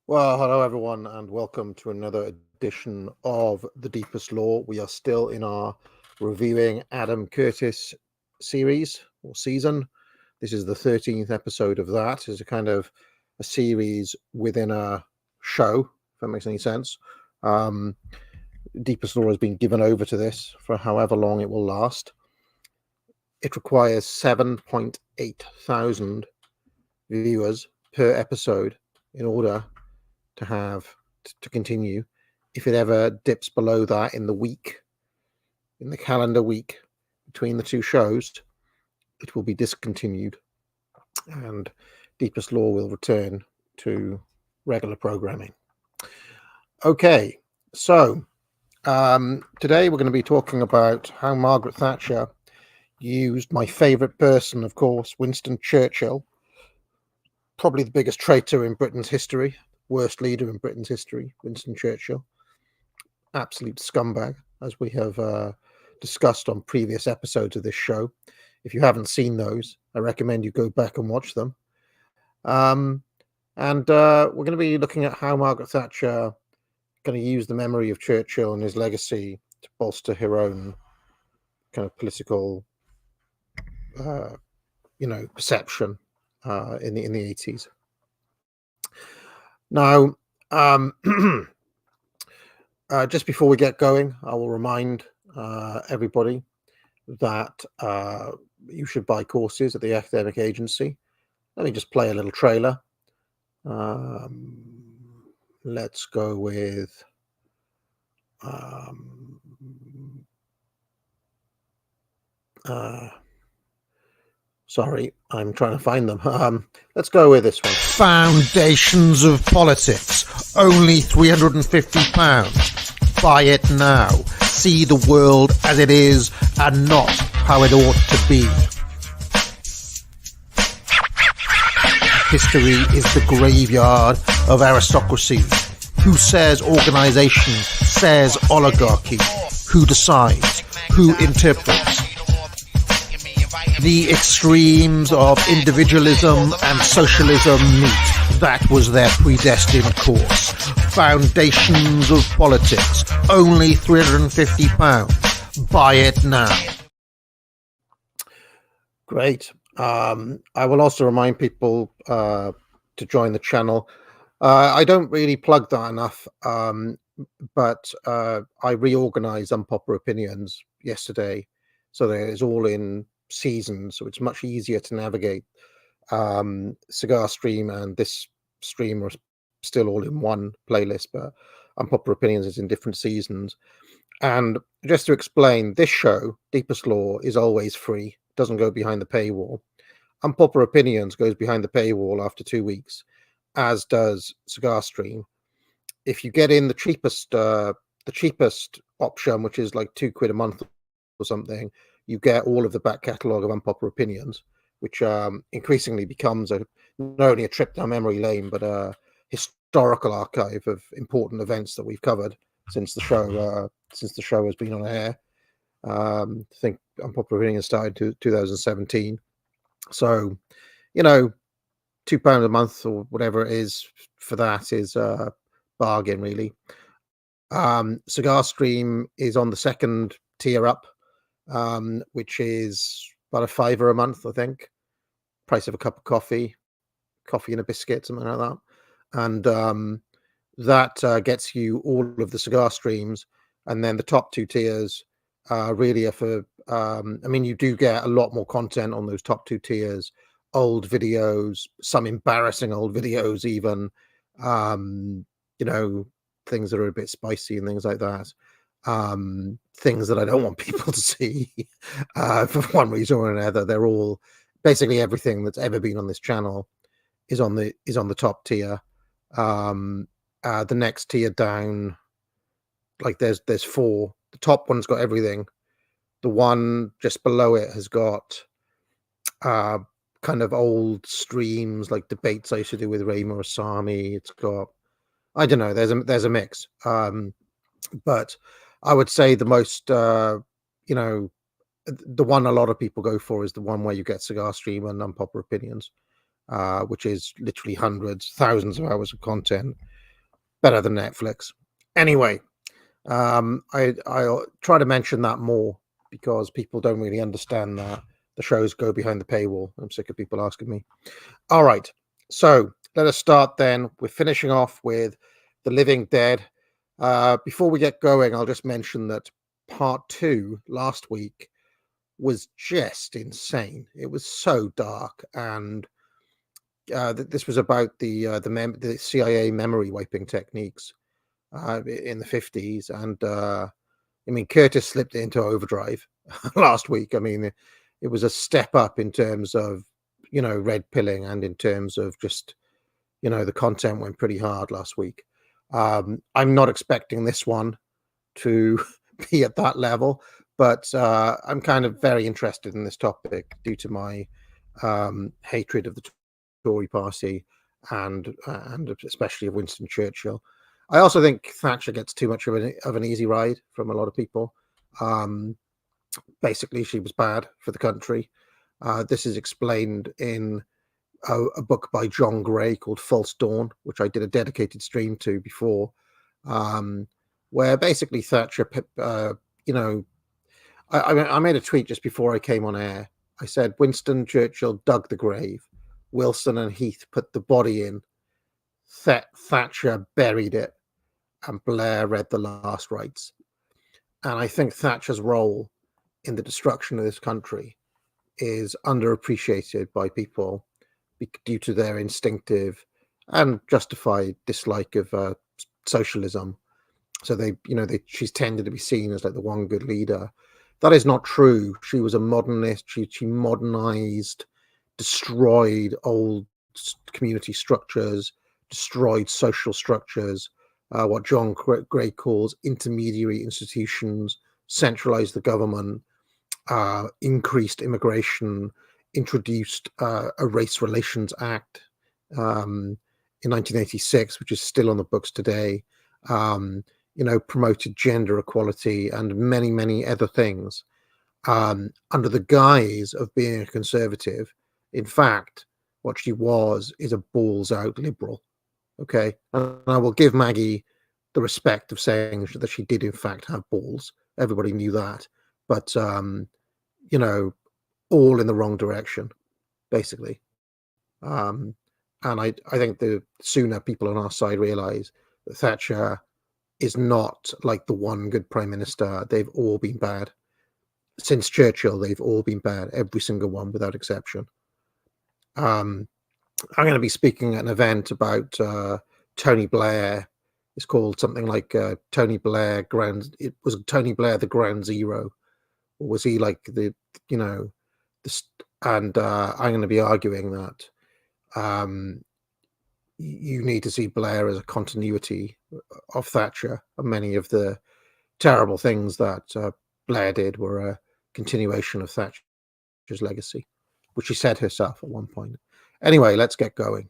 Well, hello everyone, and welcome to another edition of The Deepest Law. We are still in our reviewing Adam Curtis series or season. This is the 13th episode of that. It's a kind of a series within a show, if that makes any sense. Deepest Law has been given over to this for however long it will last. It requires 7.8 thousand viewers per episode in order to have to continue. If it ever dips below that in the calendar week between the two shows, it will be discontinued and Deepest Law will return to regular programming. Okay, so today we're going to be talking about how Margaret Thatcher used my favorite person, of course, Winston Churchill, probably the biggest traitor in Britain's history, worst leader in Britain's history, Winston Churchill, absolute scumbag, as we have discussed on previous episodes of this show. If you haven't seen those, I recommend you go back and watch them. And we're going to be looking at how Margaret Thatcher going to use the memory of Churchill and his legacy to bolster her own kind of political, perception in the 80s. Now, just before we get going, I will remind everybody that you should buy courses at the academic agency. Let me just play a little trailer. Let's go with sorry, I'm trying to find them. Let's go with this one. Foundations of Politics, only £350. Buy it now. See the world as it is and not how it ought to be. History is the graveyard of aristocracy. Who says organisation? Says oligarchy. Who decides? Who interprets? The extremes of individualism and socialism meet. That was their predestined course. Foundations of Politics, only £350. Buy it now. Great. I will also remind people to join the channel. I don't really plug that enough, but I reorganized Unpopular Opinions yesterday, so that it's all in seasons, so it's much easier to navigate. Cigar Stream and this stream are still all in one playlist, but Unpopular Opinions is in different seasons. And just to explain, this show, Deepest Law, is always free, doesn't go behind the paywall. Unpopular Opinions goes behind the paywall after 2 weeks, as does Cigar Stream. If you get in the cheapest option, which is like £2 a month or something, you get all of the back catalogue of Unpopular Opinions, which increasingly becomes not only a trip down memory lane, but a historical archive of important events that we've covered since the show has been on air. I think Unpopular Opinions started in 2017. So, £2 a month or whatever it is for that is a bargain, really. Cigar Stream is on the second tier up, which is about £5 a month, I think. Price of a cup of coffee and a biscuit, something like that. And that gets you all of the cigar streams. And then the top two tiers really are for, you do get a lot more content on those top two tiers, old videos, some embarrassing old videos even, You know, things that are a bit spicy and things like that. Things that I don't want people to see for one reason or another. They're all basically everything that's ever been on this channel is on the top tier. The next tier down, like there's four. The top one's got everything. The one just below it has got uh, kind of old streams like debates I used to do with Rayma Asami. It's got, I don't know. There's a mix. But I would say the most you know, the one a lot of people go for is the one where you get Cigar Stream and Unpopular Opinions, which is literally hundreds, thousands of hours of content, better than Netflix. Anyway, I'll try to mention that more because people don't really understand that the shows go behind the paywall. I'm sick of people asking me. All right, so let us start then. We're finishing off with The Living Dead. Before we get going, I'll just mention that part 2 last week was just insane. It was so dark, and this was about the CIA memory wiping techniques in the 50s, and I mean, Curtis slipped into overdrive last week. I mean, it was a step up in terms of, you know, red pilling, and in terms of just, you know, the content went pretty hard last week. I'm not expecting this one to be at that level, but I'm kind of very interested in this topic due to my hatred of the Tory party and especially of Winston Churchill. I also think Thatcher gets too much of an easy ride from a lot of people. Basically, she was bad for the country. This is explained in a book by John Gray called False Dawn, which I did a dedicated stream to before, where basically Thatcher, you know, I made a tweet just before I came on air. I said Winston Churchill dug the grave, Wilson and Heath put the body in, Thatcher buried it, and Blair read the last rites. And I think Thatcher's role in the destruction of this country is underappreciated by people due to their instinctive and justified dislike of socialism. So she's tended to be seen as like the one good leader. That is not true. She was a modernist. She modernized, destroyed old community structures, destroyed social structures, what John Gray calls intermediary institutions, centralized the government, increased immigration, introduced a Race Relations Act in 1986, which is still on the books today, promoted gender equality and many, many other things under the guise of being a conservative. In fact, what she is a balls out liberal. Okay. And I will give Maggie the respect of saying that she did in fact have balls. Everybody knew that. But, all in the wrong direction, basically. And I think the sooner people on our side realize that Thatcher is not like the one good prime minister. They've all been bad. Since Churchill, they've all been bad, every single one without exception. I'm going to be speaking at an event about Tony Blair. It's called something like Tony Blair It was Tony Blair the Ground Zero, or was he like the? And I'm going to be arguing that you need to see Blair as a continuity of Thatcher, and many of the terrible things that Blair did were a continuation of Thatcher's legacy, which she said herself at one point. Anyway, let's get going.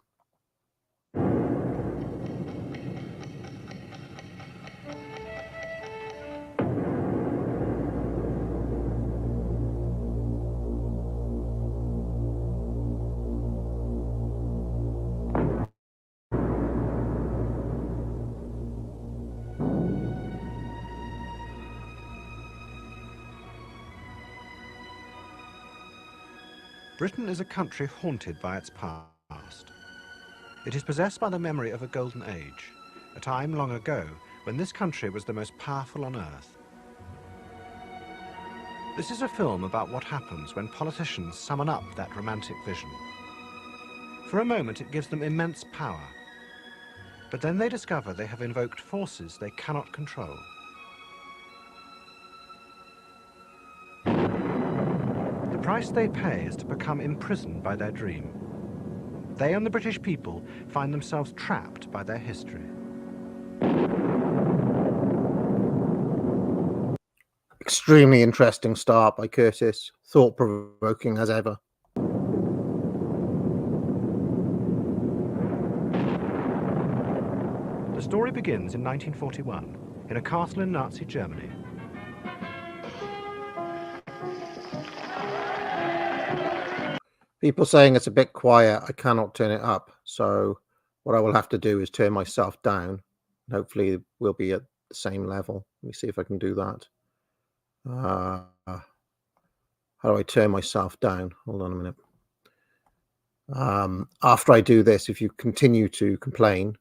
Britain is a country haunted by its past. It is possessed by the memory of a golden age, a time long ago when this country was the most powerful on earth. This is a film about what happens when politicians summon up that romantic vision. For a moment, it gives them immense power. But then they discover they have invoked forces they cannot control. The price they pay is to become imprisoned by their dream. They and the British people find themselves trapped by their history. Extremely interesting start by Curtis. Thought-provoking as ever. The story begins in 1941 in a castle in Nazi Germany. People saying it's a bit quiet. I cannot turn it up. So what I will have to do is turn myself down. Hopefully we'll be at the same level. Let me see if I can do that. How do I turn myself down? Hold on a minute. After I do this, if you continue to complain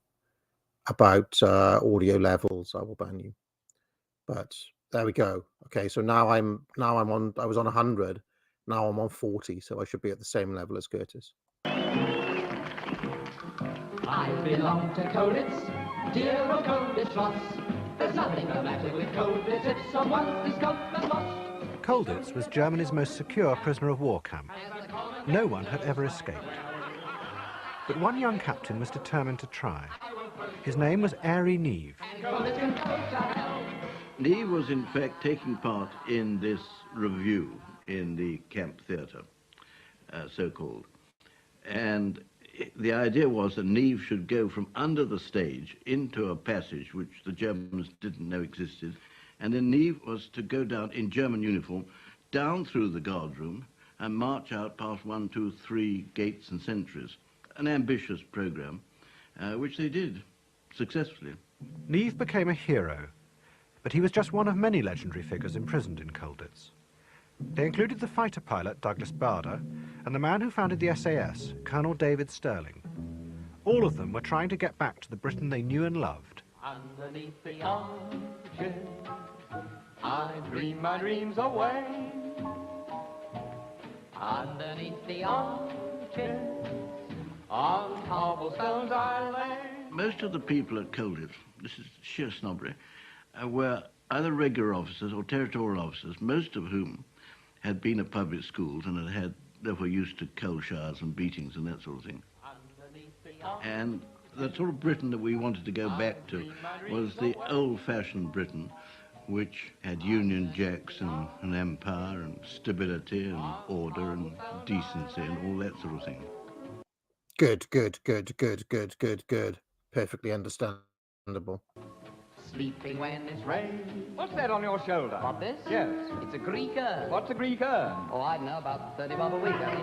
about audio levels, I will ban you. But there we go. Okay, so now I'm on. I was on 100. Now I'm on 40, so I should be at the same level as Curtis. I belong to Colditz, dear old Colditz Ross. There's nothing the matter with Colditz if someone's discovered lost. Colditz was Germany's most secure prisoner of war camp. No one had ever escaped. But one young captain was determined to try. His name was Airy Neve. Neve was in fact taking part in this review in the camp theatre, so-called. And the idea was that Neve should go from under the stage into a passage which the Germans didn't know existed, and then Neve was to go down in German uniform, down through the guard room, and march out past 1, 2, 3 gates and sentries. An ambitious program, which they did successfully. Neve became a hero, but he was just one of many legendary figures imprisoned in Colditz. They included the fighter pilot Douglas Bader and the man who founded the SAS, Colonel David Stirling. All of them were trying to get back to the Britain they knew and loved. Underneath the arches, I dream my dreams away. Underneath the arches, on cobblestones I lay. Most of the people at Colditz, this is sheer snobbery, were either regular officers or territorial officers, most of whom had been at public schools and had therefore used to coal showers and beatings and that sort of thing. And the sort of Britain that we wanted to go back to was the old-fashioned Britain, which had Union Jacks and an empire and stability and order and decency and all that sort of thing. Good. Perfectly understandable. Sleeping when it's rain. What's that on your shoulder? What, this? Yes. It's a Greek urn. What's a Greek urn? Oh, I don't know, about 30 bob a week, I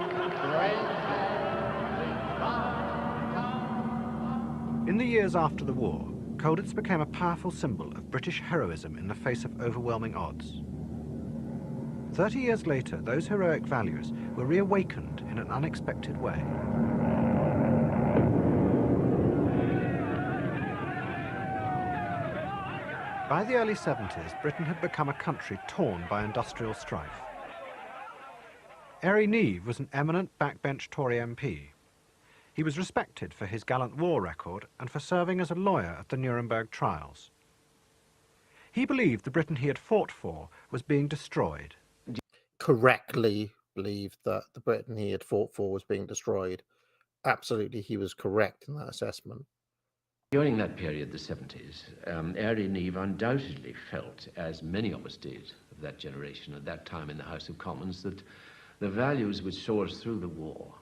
think. In the years after the war, Colditz became a powerful symbol of British heroism in the face of overwhelming odds. 30 years later, those heroic values were reawakened in an unexpected way. By the early 70s, Britain had become a country torn by industrial strife. Airy Neve was an eminent backbench Tory MP. He was respected for his gallant war record and for serving as a lawyer at the Nuremberg trials. He believed the Britain he had fought for was being destroyed. Correctly believed that the Britain he had fought for was being destroyed. Absolutely, he was correct in that assessment. During that period, the 70s, Airy Neve undoubtedly felt, as many of us did of that generation at that time in the House of Commons, that the values which saw us through the war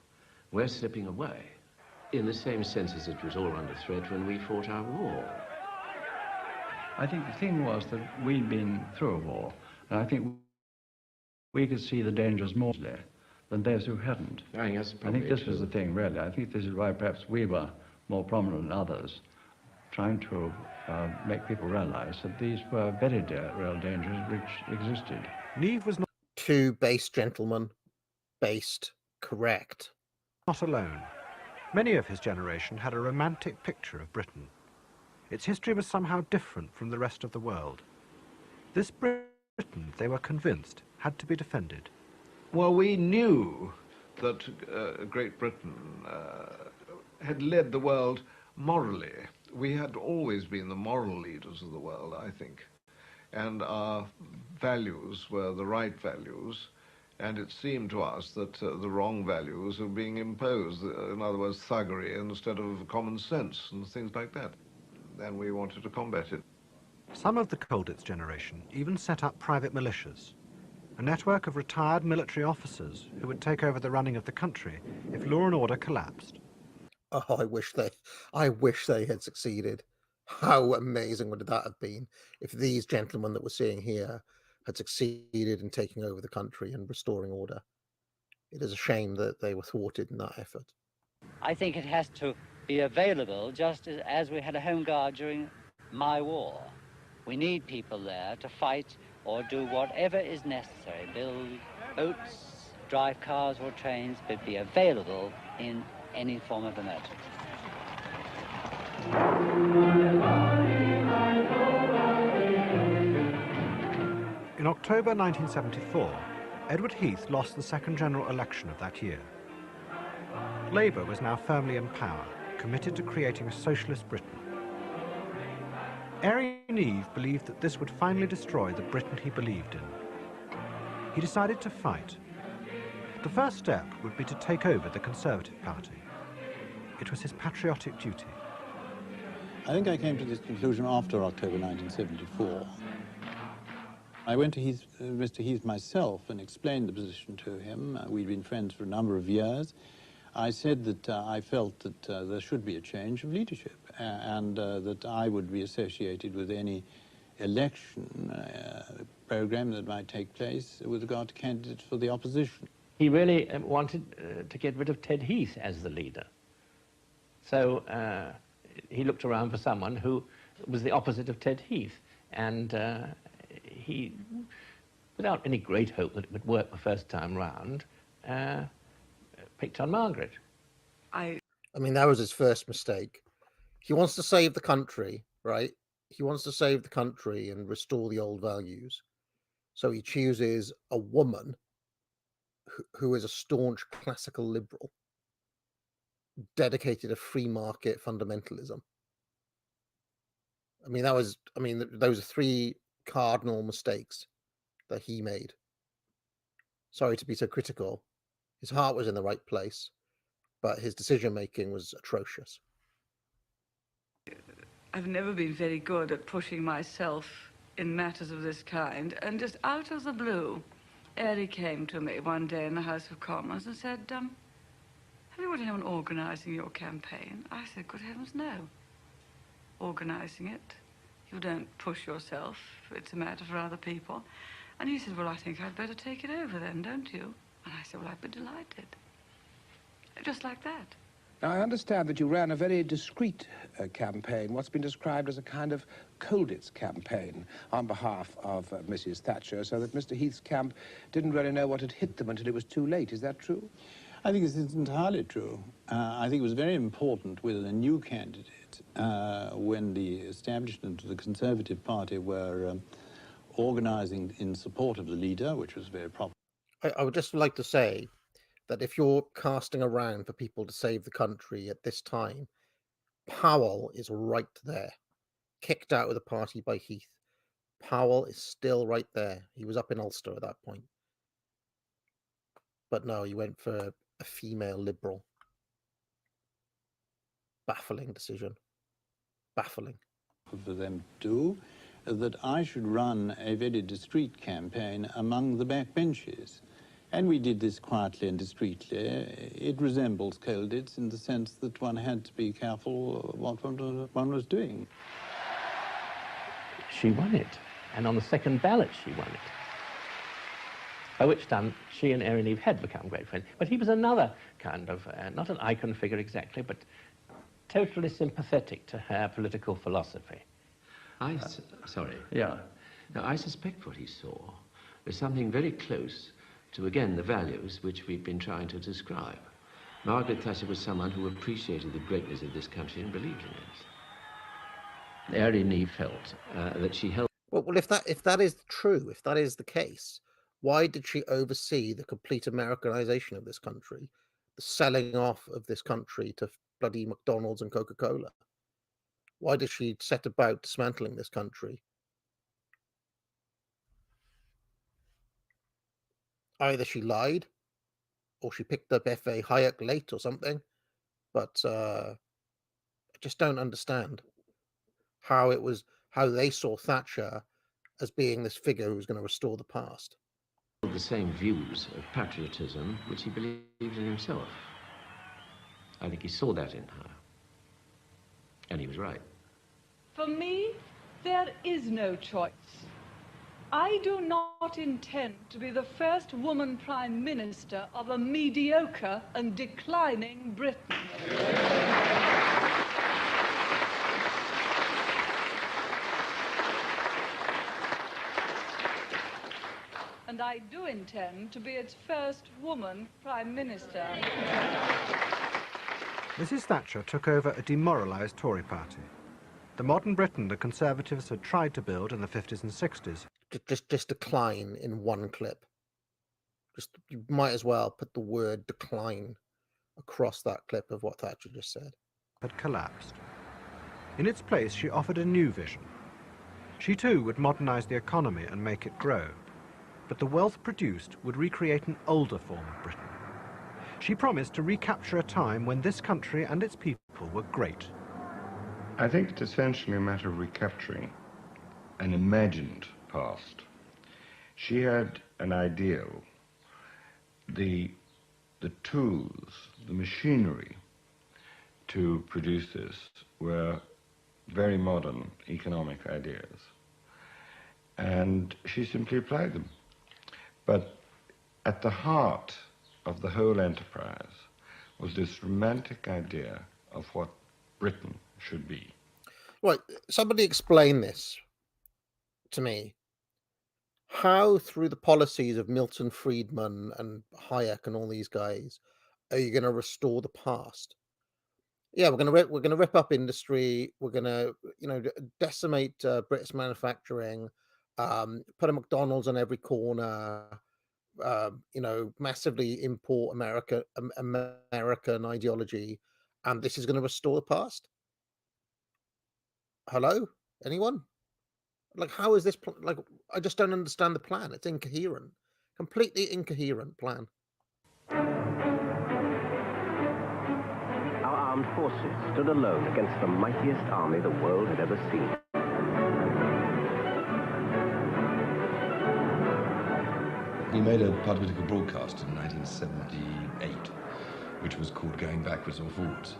were slipping away, in the same sense as it was all under threat when we fought our war. I think the thing was that we'd been through a war, and I think we could see the dangers more than those who hadn't. I think this was the thing, really. I think this is why perhaps we were more prominent than others, trying to make people realize that these were very real dangers which existed. Neve was Two based gentlemen, based, correct. not alone. Many of his generation had a romantic picture of Britain. Its history was somehow different from the rest of the world. This Britain, they were convinced, had to be defended. Well, we knew that Great Britain had led the world morally We had always been the moral leaders of the world, I think, and our values were the right values, and it seemed to us that the wrong values were being imposed, in other words, thuggery instead of common sense and things like that. And we wanted to combat it. Some of the Colditz generation even set up private militias, a network of retired military officers who would take over the running of the country if law and order collapsed. Oh, I wish they had succeeded. How amazing would that have been if these gentlemen that we're seeing here had succeeded in taking over the country and restoring order? It is a shame that they were thwarted in that effort. I think it has to be available just as we had a home guard during my war. We need people there to fight or do whatever is necessary, build boats, drive cars or trains, but be available in any form of emergency. In October 1974, Edward Heath lost the second general election of that year. Labour was now firmly in power, committed to creating a socialist Britain. Airey Neave believed that this would finally destroy the Britain he believed in. He decided to fight. The first step would be to take over the Conservative Party. It was his patriotic duty. I think I came to this conclusion after October 1974. I went to Mr. Heath myself and explained the position to him. We'd been friends for a number of years. I said that I felt that there should be a change of leadership and that I would be associated with any election program that might take place with regard to candidates for the opposition. He really wanted to get rid of Ted Heath as the leader. So he looked around for someone who was the opposite of Ted Heath, and he, without any great hope that it would work the first time round, picked on Margaret. I mean, that was his first mistake. He wants to save the country, right? He wants to save the country and restore the old values. So he chooses a woman who is a staunch classical liberal, dedicated to free market fundamentalism. I mean, those are three cardinal mistakes that he made. Sorry to be so critical. His heart was in the right place, but his decision-making was atrocious. I've never been very good at pushing myself in matters of this kind, and just out of the blue, Airey came to me one day in the House of Commons and said, have you got anyone organising your campaign? I said, good heavens, no. Organising it, you don't push yourself, it's a matter for other people. And he said, well, I think I'd better take it over then, don't you? And I said, well, I'd be delighted. Just like that. Now, I understand that you ran a very discreet campaign, what's been described as a kind of Colditz campaign on behalf of Mrs. Thatcher, so that Mr. Heath's camp didn't really know what had hit them until it was too late. Is that true? I think this is entirely true. I think it was very important with a new candidate when the establishment of the Conservative Party were organising in support of the leader, which was very proper. I would just like to say that if you're casting around for people to save the country at this time, Powell is right there, kicked out of the party by Heath. Powell is still right there. He was up in Ulster at that point. But no, he went for a female liberal. Baffling decision. Baffling. For them to do, that I should run a very discreet campaign among the backbenches. And we did this quietly and discreetly. It resembles Colditz in the sense that one had to be careful what one was doing. She won it, and on the second ballot she won it. By which time she and Airey Neave had become great friends. But he was another kind of, not an icon figure exactly, but totally sympathetic to her political philosophy. Sorry. Yeah. Now, I suspect what he saw was something very close to, again, the values which we've been trying to describe. Margaret Thatcher was someone who appreciated the greatness of this country and believed in it. Airey Neave felt that she held... Well, if that is true, if that is the case, why did she oversee the complete Americanization of this country, the selling off of this country to bloody McDonald's and Coca-Cola? Why did she set about dismantling this country? Either she lied, or she picked up F.A. Hayek late or something, but I just don't understand how they saw Thatcher as being this figure who was going to restore the past. The same views of patriotism which he believed in himself. I think he saw that in her, and he was right. For me, there is no choice. I do not intend to be the first woman Prime Minister of a mediocre and declining Britain. And I do intend to be its first woman Prime Minister. Mrs. Thatcher took over a demoralised Tory party. The modern Britain the Conservatives had tried to build in the 50s and 60s. Just decline in one clip. You might as well put the word decline across that clip of what Thatcher just said. Had collapsed. In its place, she offered a new vision. She too would modernise the economy and make it grow. But the wealth produced would recreate an older form of Britain. She promised to recapture a time when this country and its people were great. I think it's essentially a matter of recapturing an imagined past. She had an ideal. The tools, the machinery to produce this were very modern economic ideas. And she simply applied them. But at the heart of the whole enterprise was this romantic idea of what Britain should be. Right, somebody explain this to me. How, through the policies of Milton Friedman and Hayek and all these guys, are you going to restore the past? Yeah, we're going to rip up industry. We're going to, decimate British manufacturing. Put a McDonald's on every corner. Massively import American ideology, and this is going to restore the past. Hello, anyone? Like, how is this? I just don't understand the plan. It's incoherent, completely incoherent plan. Our armed forces stood alone against the mightiest army the world had ever seen. We made a political broadcast in 1978, which was called Going Backwards or Forwards.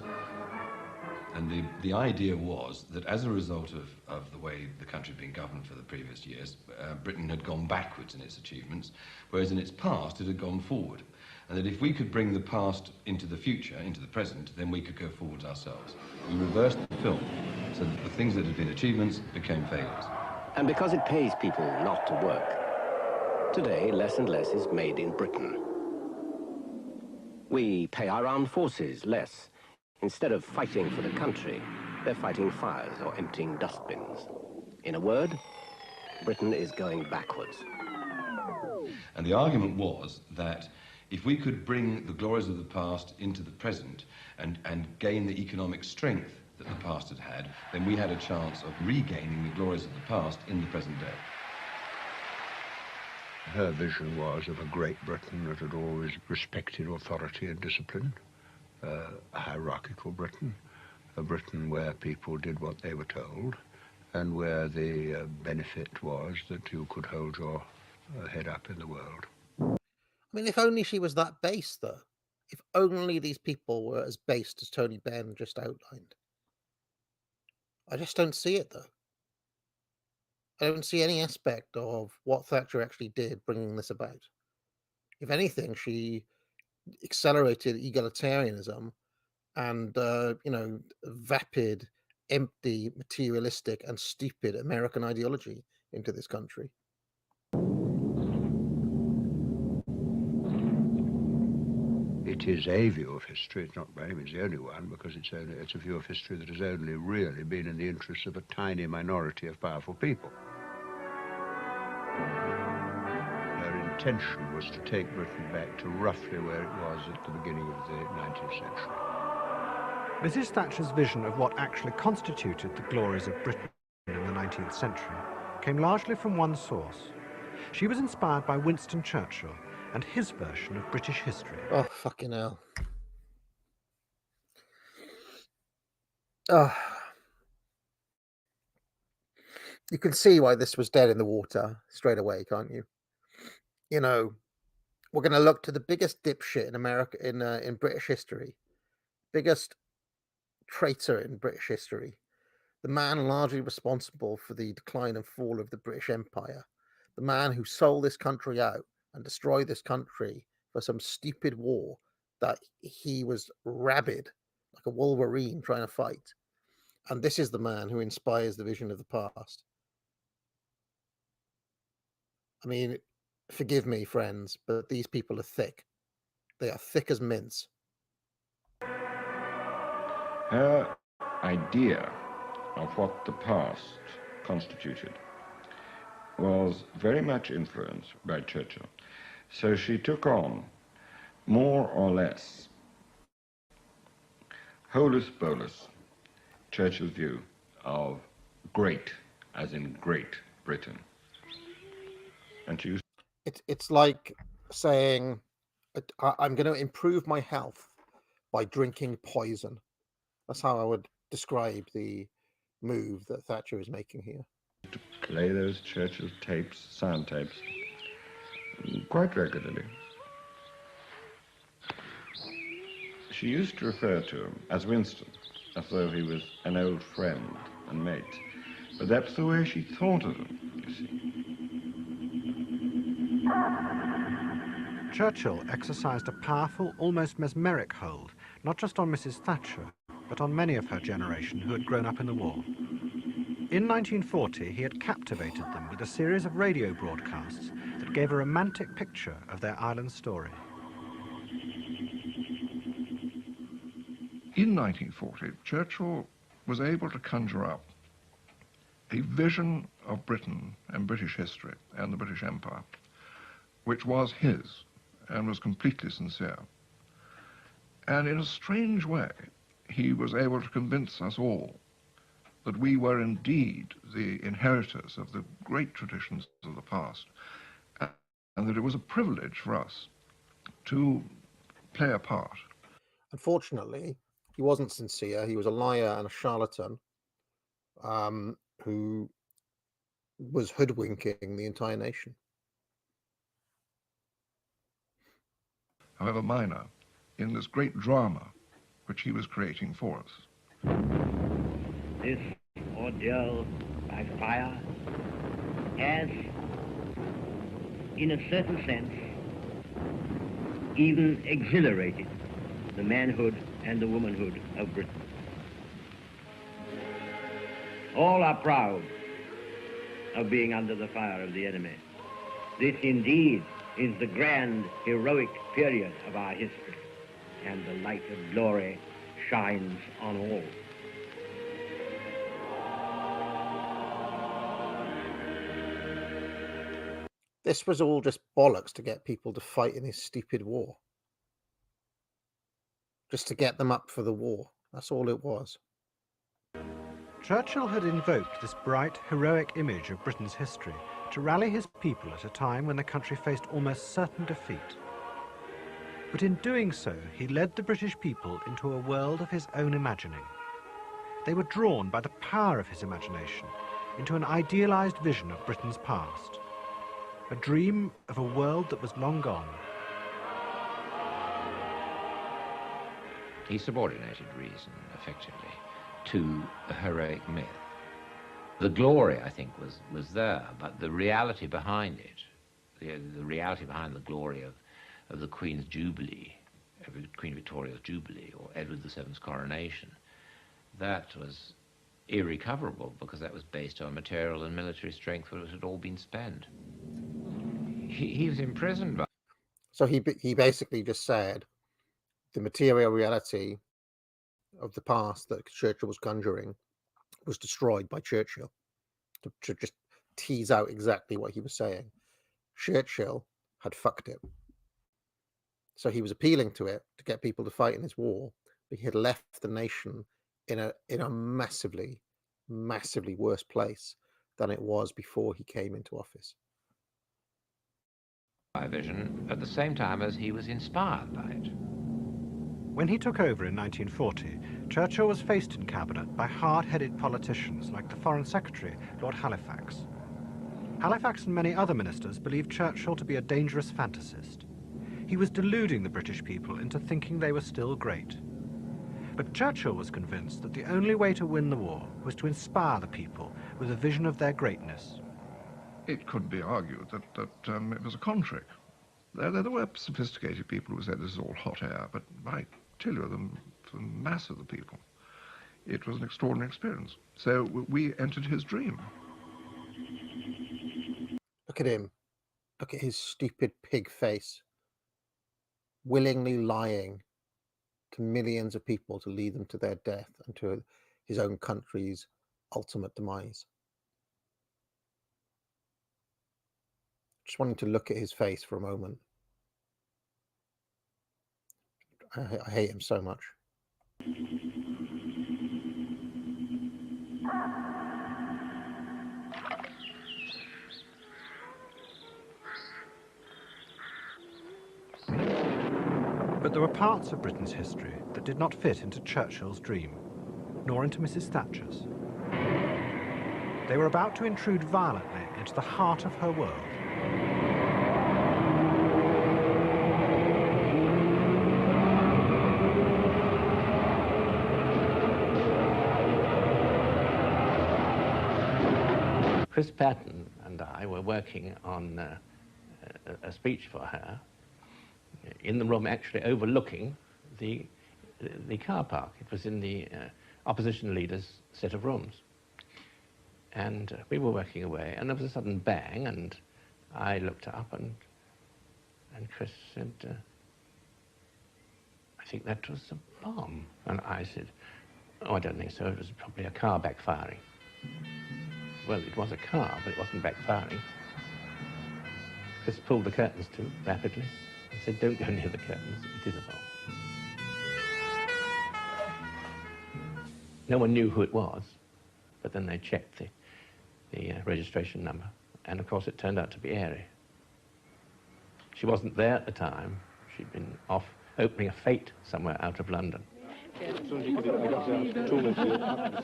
And the idea was that as a result of the way the country had been governed for the previous years, Britain had gone backwards in its achievements, whereas in its past it had gone forward. And that if we could bring the past into the future, into the present, then we could go forwards ourselves. We reversed the film so that the things that had been achievements became failures. And because it pays people not to work, today less and less is made in Britain. We pay our armed forces less. Instead of fighting for the country, they're fighting fires or emptying dustbins. In a word, Britain is going backwards. And the argument was that if we could bring the glories of the past into the present and gain the economic strength that the past had had, then we had a chance of regaining the glories of the past in the present day. Her vision was of a Great Britain that had always respected authority and discipline, a hierarchical Britain, a Britain where people did what they were told, and where the benefit was that you could hold your head up in the world. I mean, if only she was that base, though. If only these people were as based as Tony Benn just outlined. I just don't see it, though. I don't see any aspect of what Thatcher actually did bringing this about. If anything, she accelerated egalitarianism and, vapid, empty, materialistic, and stupid American ideology into this country. It is a view of history, it's not by any means the only one, because it's a view of history that has only really been in the interests of a tiny minority of powerful people. Her intention was to take Britain back to roughly where it was at the beginning of the 19th century. Mrs. Thatcher's vision of what actually constituted the glories of Britain in the 19th century came largely from one source. She was inspired by Winston Churchill and his version of British history. Oh, fucking hell. Oh. You can see why this was dead in the water straight away, can't you? You know, we're going to look to the biggest dipshit in America, in British history, biggest traitor in British history, the man largely responsible for the decline and fall of the British Empire, the man who sold this country out and destroyed this country for some stupid war that he was rabid, like a wolverine trying to fight. And this is the man who inspires the vision of the past. I mean, forgive me, friends, but these people are thick. They are thick as mints. Her idea of what the past constituted was very much influenced by Churchill. So she took on, more or less, holus bolus, Churchill's view of great, as in Great Britain. And she used it's like saying, I'm going to improve my health by drinking poison. That's how I would describe the move that Thatcher is making here. to play those Churchill tapes, sound tapes, quite regularly. She used to refer to him as Winston, as though he was an old friend and mate. But that's the way she thought of him, you see. Churchill exercised a powerful, almost mesmeric hold, not just on Mrs. Thatcher, but on many of her generation who had grown up in the war. In 1940, he had captivated them with a series of radio broadcasts that gave a romantic picture of their island story. In 1940, Churchill was able to conjure up a vision of Britain and British history and the British Empire, which was his and was completely sincere. And in a strange way, he was able to convince us all that we were indeed the inheritors of the great traditions of the past, and that it was a privilege for us to play a part. Unfortunately, he wasn't sincere. He was a liar and a charlatan who was hoodwinking the entire nation. However minor, in this great drama which he was creating for us. This ordeal by fire has, in a certain sense, even exhilarated the manhood and the womanhood of Britain. All are proud of being under the fire of the enemy. This indeed is the grand, heroic period of our history, and the light of glory shines on all. This was all just bollocks to get people to fight in this stupid war. Just to get them up for the war. That's all it was. Churchill had invoked this bright, heroic image of Britain's history to rally his people at a time when the country faced almost certain defeat. But in doing so, he led the British people into a world of his own imagining. They were drawn by the power of his imagination into an idealized vision of Britain's past, a dream of a world that was long gone. He subordinated reason, effectively, to a heroic myth. The glory, I think, was there, but the reality behind it, the reality behind the glory of the Queen's Jubilee, Queen Victoria's Jubilee, or Edward VII's coronation, that was irrecoverable because that was based on material and military strength that had all been spent. He was imprisoned by... So he basically just said the material reality of the past that Churchill was conjuring was destroyed by Churchill, to just tease out exactly what he was saying. Churchill had fucked it. So he was appealing to it to get people to fight in this war, He had left the nation in a massively, massively worse place than it was before he came into office. Vision at the same time as he was inspired by it. When he took over in 1940, Churchill was faced in cabinet by hard-headed politicians like the Foreign Secretary, Lord Halifax. Halifax and many other ministers believed Churchill to be a dangerous fantasist. He was deluding the British people into thinking they were still great. But Churchill was convinced that the only way to win the war was to inspire the people with a vision of their greatness. It could be argued that it was a con trick. There were sophisticated people who said this is all hot air, but I tell you, the mass of the people, it was an extraordinary experience. So we entered his dream. Look at him. Look at his stupid pig face. Willingly lying to millions of people to lead them to their death and to his own country's ultimate demise. Just wanting to look at his face for a moment. I hate him so much. But there were parts of Britain's history that did not fit into Churchill's dream, nor into Mrs. Thatcher's. They were about to intrude violently into the heart of her world. Chris Patton and I were working on a speech for her in the room actually overlooking the car park. It was in the opposition leader's set of rooms. And we were working away, and there was a sudden bang, and I looked up, and Chris said, I think that was a bomb. And I said, oh, I don't think so. It was probably a car backfiring. Well, it was a car, but it wasn't backfiring. Chris pulled the curtains to rapidly and said, don't go near the curtains, it is a bomb. No one knew who it was, but then they checked the registration number, and of course it turned out to be Airy. She wasn't there at the time. She'd been off opening a fete somewhere out of London. As soon as you could, I got to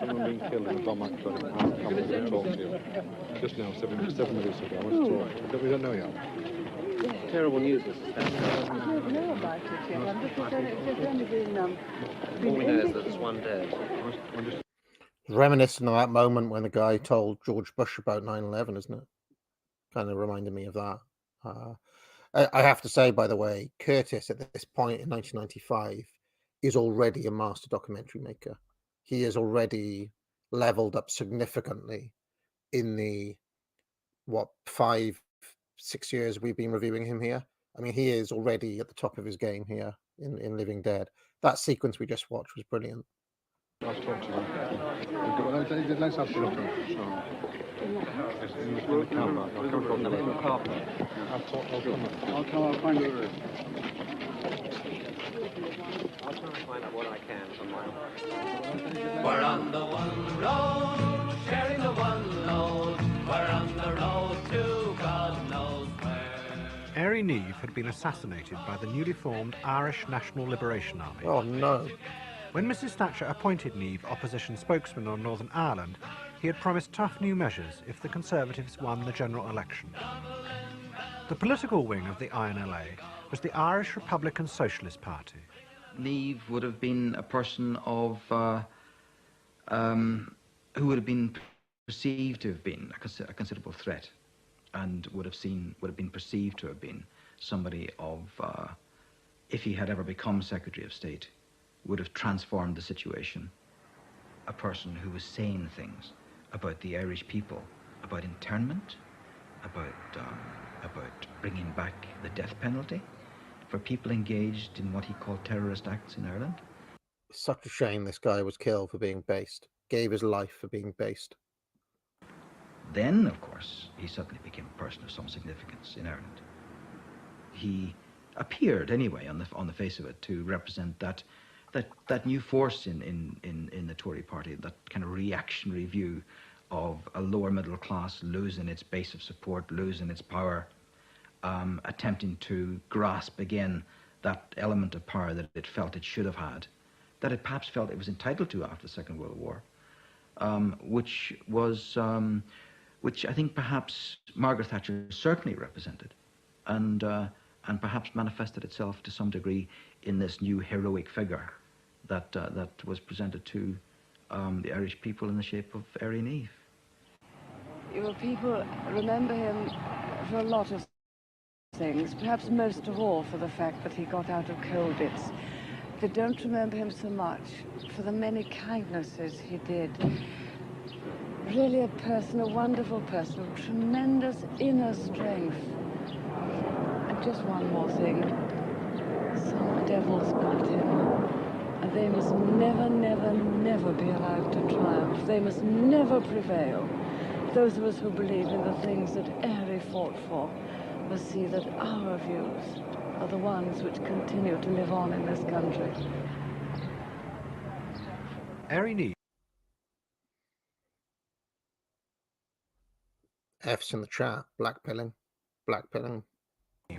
someone being killed in a bomb accident. I was coming to talk to you. Just now, 7 minutes ago. I want to talk. We don't know yet. Terrible news, Mrs. I don't know about it yet. I'm just it's only been all we know is that there's one dead. Reminiscent of that moment when the guy told George Bush about 9/11, isn't it? Kind of reminded me of that. I have to say, by the way, Curtis at this point in 1995 is already a master documentary maker. He has already leveled up significantly in the 5-6 years we've been reviewing him here. I mean, he is already at the top of his game here in Living Dead. That sequence we just watched was brilliant. I'll talk to you. Let's have some talk. In the car park. I'll come from the car park. I'll find it. I'll try and find out what I can somewhere. We're on the one road, sharing the one load. We're on the road to God knows where. Airy Neave had been assassinated by the newly formed Irish National Liberation Army. Oh, no. When Mrs. Thatcher appointed Neave opposition spokesman on Northern Ireland, he had promised tough new measures if the Conservatives won the general election. The political wing of the INLA was the Irish Republican Socialist Party. Neave would have been a person of who would have been perceived to have been a considerable threat, and would have been perceived to have been somebody of, if he had ever become Secretary of State, would have transformed the situation. A person who was saying things about the Irish people, about internment, about bringing back the death penalty for people engaged in what he called terrorist acts in Ireland. Such a shame this guy was killed for being based. Gave his life for being based. Then, of course, he suddenly became a person of some significance in Ireland. He appeared, anyway, on the face of it, to represent that that new force in the Tory party, that kind of reactionary view of a lower middle class losing its base of support, losing its power, attempting to grasp again that element of power that it felt it should have had, that it perhaps felt it was entitled to after the Second World War, which I think perhaps Margaret Thatcher certainly represented, and perhaps manifested itself to some degree in this new heroic figure that was presented to the Irish people in the shape of Éire Níomh. Well, people remember him for a lot of things, perhaps most of all for the fact that he got out of Colditz. They don't remember him so much for the many kindnesses he did. Really a person, a wonderful person, of tremendous inner strength. And just one more thing. Some devils got him. And they must never, never, never be allowed to triumph. They must never prevail. Those of us who believe in the things that Éire fought for must see that our views are the ones which continue to live on in this country. Éire Níomh. F's in the chat. Blackpilling.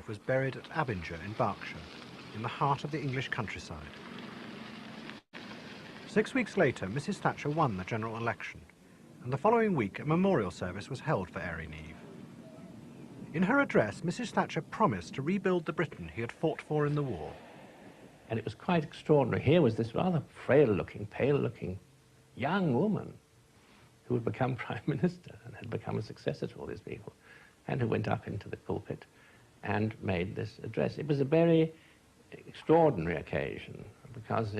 Was buried at Abinger in Berkshire, in the heart of the English countryside. 6 weeks later, Mrs. Thatcher won the general election, and the following week a memorial service was held for Éire Níomh. In her address, Mrs. Thatcher promised to rebuild the Britain he had fought for in the war. And it was quite extraordinary. Here was this rather frail-looking, pale-looking young woman who had become Prime Minister and had become a successor to all these people, and who went up into the pulpit and made this address. It was a very extraordinary occasion because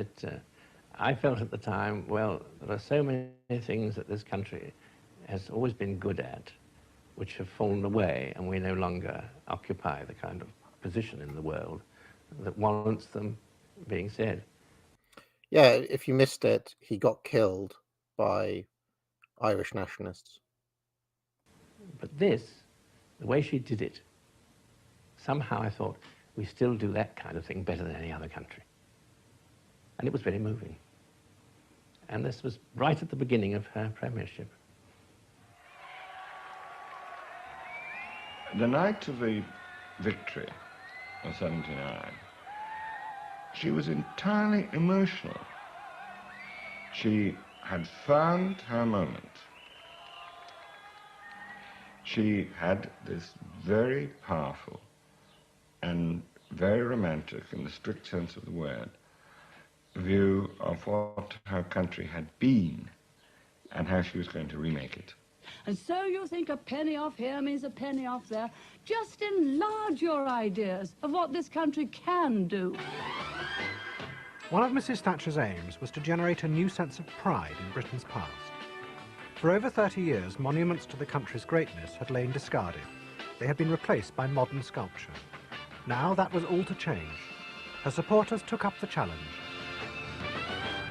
I felt at the time, well, there are so many things that this country has always been good at which have fallen away, and we no longer occupy the kind of position in the world that warrants them being said. Yeah, if you missed it, he got killed by Irish nationalists. But this, the way she did it, somehow I thought, we still do that kind of thing better than any other country. And it was very moving. And this was right at the beginning of her premiership. The night of the victory of 79, she was entirely emotional. She had found her moment. She had this very powerful and very romantic, in the strict sense of the word, view of what her country had been and how she was going to remake it. And so you think a penny off here means a penny off there. Just enlarge your ideas of what this country can do. One of Mrs. Thatcher's aims was to generate a new sense of pride in Britain's past. For over 30 years, monuments to the country's greatness had lain discarded. They had been replaced by modern sculpture. Now that was all to change. Her supporters took up the challenge.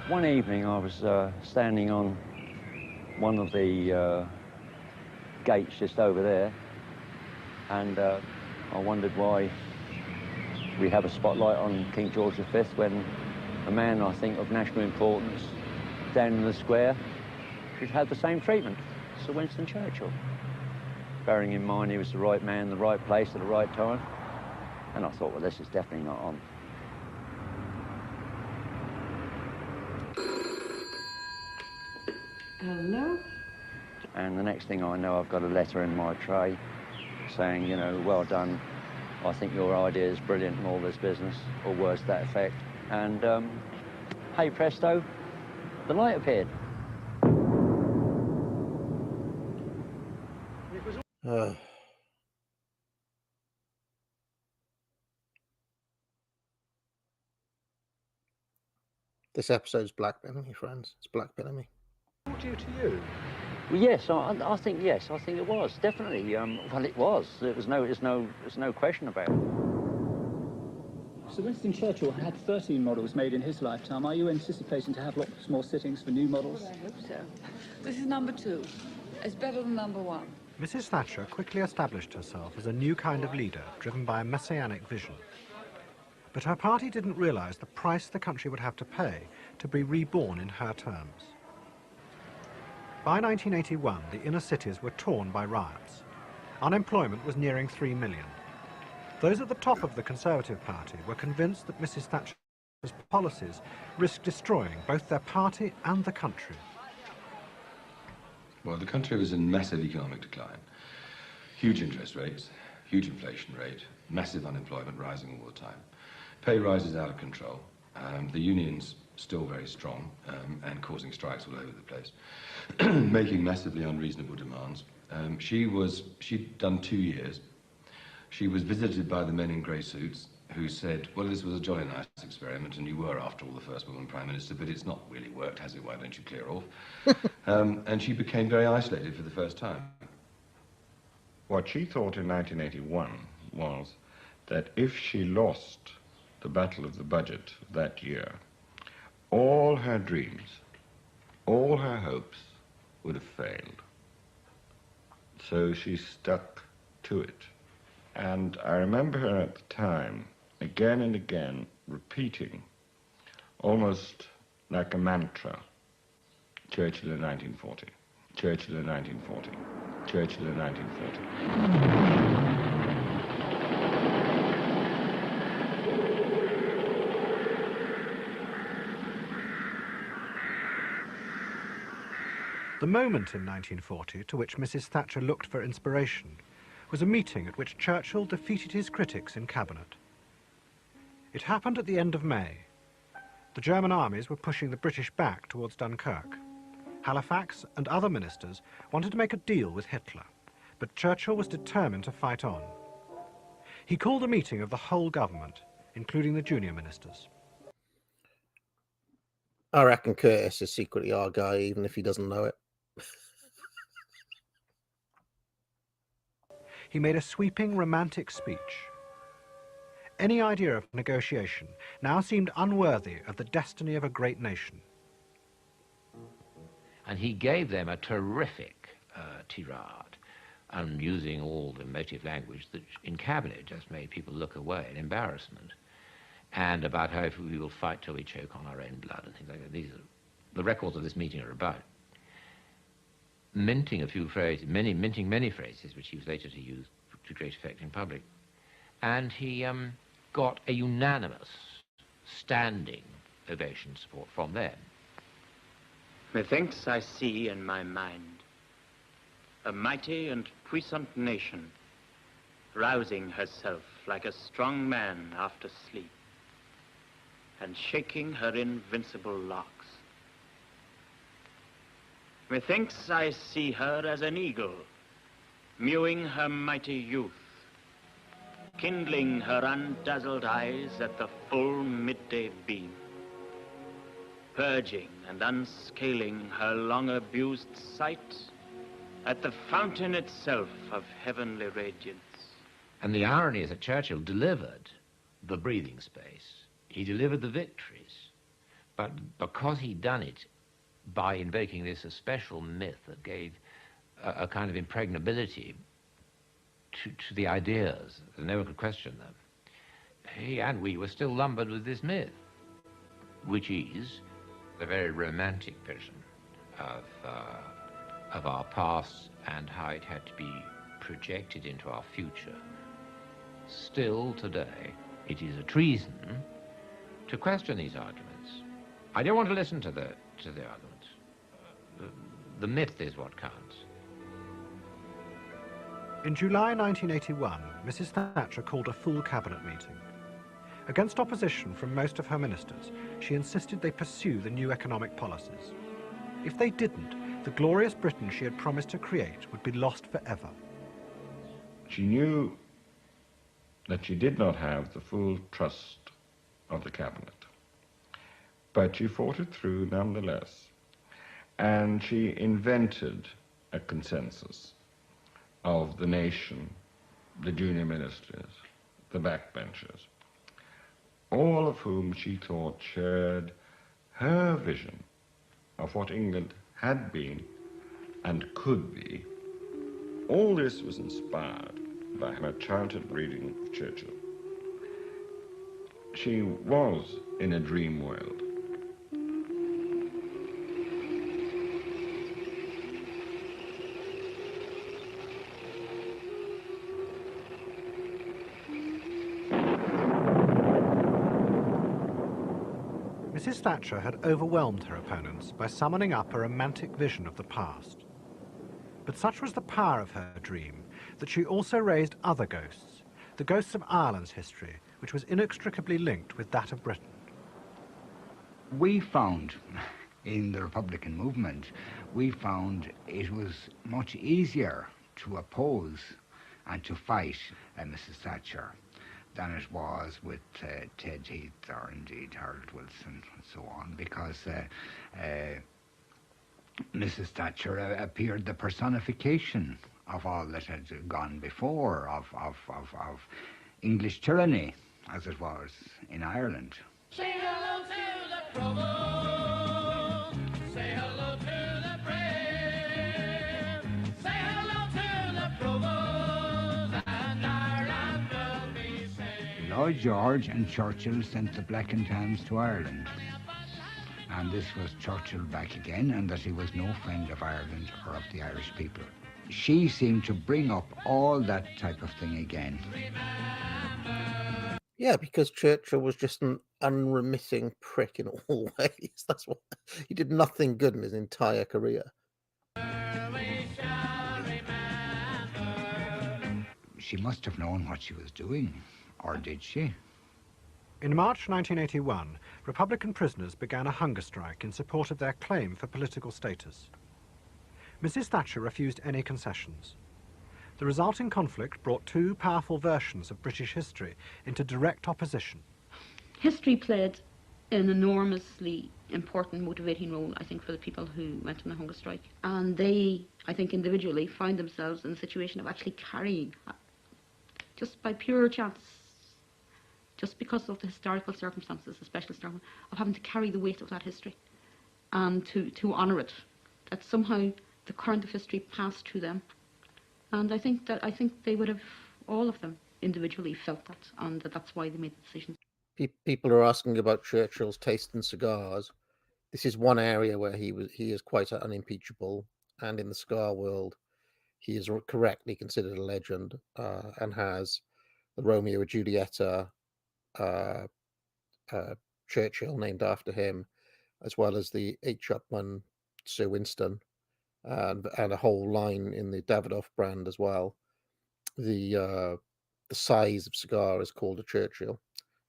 One evening I was standing on one of the gates just over there, and I wondered why we have a spotlight on King George V when a man, I think, of national importance down in the square should have the same treatment, Sir Winston Churchill. Bearing in mind he was the right man, the right place at the right time, and I thought, well, this is definitely not on. Hello? And the next thing I know, I've got a letter in my tray saying, you know, well done, I think your idea is brilliant and all this business, or words to that effect. And hey presto, the light appeared. This episode's blackpilling me, friends. It's blackpilling me. Due to you? Well, yes, I think yes, I think it was definitely. Well, it was. There's no question about it. Sir Winston Churchill had 13 models made in his lifetime. Are you anticipating to have lots more sittings for new models? I hope so. This is number 2. It's better than number 1. Mrs. Thatcher quickly established herself as a new kind of leader driven by a messianic vision. But her party didn't realise the price the country would have to pay to be reborn in her terms. By 1981, the inner cities were torn by riots. Unemployment was nearing 3 million. Those at the top of the Conservative Party were convinced that Mrs. Thatcher's policies risked destroying both their party and the country. Well, the country was in massive economic decline. Huge interest rates, huge inflation rate, massive unemployment rising all the time. Pay rises out of control. The unions still very strong and causing strikes all over the place, making massively unreasonable demands. She'd done 2 years. She was visited by the men in grey suits who said, well, this was a jolly nice experiment and you were, after all, the first woman prime minister, but it's not really worked, has it? Why don't you clear off? And she became very isolated for the first time. What she thought in 1981 was that if she lost the battle of the budget that year, all her dreams, all her hopes would have failed. So she stuck to it. And I remember her at the time, again and again, repeating, almost like a mantra, Churchill in 1940, Churchill in 1940, Churchill in 1940. The moment in 1940 to which Mrs. Thatcher looked for inspiration was a meeting at which Churchill defeated his critics in cabinet. It happened at the end of May. The German armies were pushing the British back towards Dunkirk. Halifax and other ministers wanted to make a deal with Hitler, but Churchill was determined to fight on. He called a meeting of the whole government, including the junior ministers. I reckon Curtis is secretly our guy, even if he doesn't know it. He made a sweeping, romantic speech. Any idea of negotiation now seemed unworthy of the destiny of a great nation. And he gave them a terrific tirade, and using all the emotive language that in cabinet just made people look away in embarrassment, and about how if we will fight till we choke on our own blood and things like that. These are the records of this meeting are about. Minting a few phrases, minting many phrases, which he was later to use to great effect in public. And he got a unanimous standing ovation support from them. Methinks I see in my mind a mighty and puissant nation rousing herself like a strong man after sleep and shaking her invincible locks. Methinks I see her as an eagle, mewing her mighty youth, kindling her undazzled eyes at the full midday beam, purging and unscaling her long-abused sight at the fountain itself of heavenly radiance. And the irony is that Churchill delivered the breathing space. He delivered the victories. But because he'd done it by invoking this a special myth that gave a kind of impregnability to the ideas, that no one could question them, he and we were still lumbered with this myth, which is the very romantic vision of our past and how it had to be projected into our future. Still today, it is a treason to question these arguments. I don't want to listen to the arguments. The myth is what counts. In July 1981, Mrs. Thatcher called a full cabinet meeting. Against opposition from most of her ministers, she insisted they pursue the new economic policies. If they didn't, the glorious Britain she had promised to create would be lost forever. She knew that she did not have the full trust of the cabinet, but she fought it through nonetheless, and she invented a consensus of the nation, the junior ministers, the backbenchers, all of whom she thought shared her vision of what England had been and could be. All this was inspired by her childhood reading of Churchill. she was in a dream world. Mrs. Thatcher had overwhelmed her opponents by summoning up a romantic vision of the past. But such was the power of her dream that she also raised other ghosts, the ghosts of Ireland's history, which was inextricably linked with that of Britain. We found, in the Republican movement, we found it was much easier to oppose and to fight Mrs. Thatcher than it was with Ted Heath or indeed Harold Wilson and so on, because Mrs. Thatcher appeared the personification of all that had gone before, of English tyranny, as it was in Ireland. Say hello to the provost. Say hello to the brave. Say hello to the provost, and Ireland will be saved. Lord George and Churchill sent the Black and Tans to Ireland. And this was Churchill back again, and that he was no friend of Ireland or of the Irish people. She seemed to bring up all that type of thing again. Yeah, because Churchill was just an unremitting prick in all ways. That's why he did nothing good in his entire career. She must have known what she was doing, or did she? In March 1981, Republican prisoners began a hunger strike in support of their claim for political status. Mrs. Thatcher refused any concessions. The resulting conflict brought two powerful versions of British history into direct opposition. History played an enormously important motivating role, I think, for the people who went on the hunger strike. And they, I think, individually found themselves in the situation of actually carrying, just by pure chance, just because of the historical circumstances, the special circumstances, of having to carry the weight of that history and to honour it, that somehow the current of history passed through them. And I think they would have, all of them individually, felt that, and that's why they made the decision. People are asking about Churchill's taste in cigars. This is one area where he is quite unimpeachable, and in the cigar world, he is correctly considered a legend, and has the Romeo and Julieta Churchill named after him, as well as the H. Upmann Sir Winston, and a whole line in the Davidoff brand as well. The size of cigar is called a Churchill.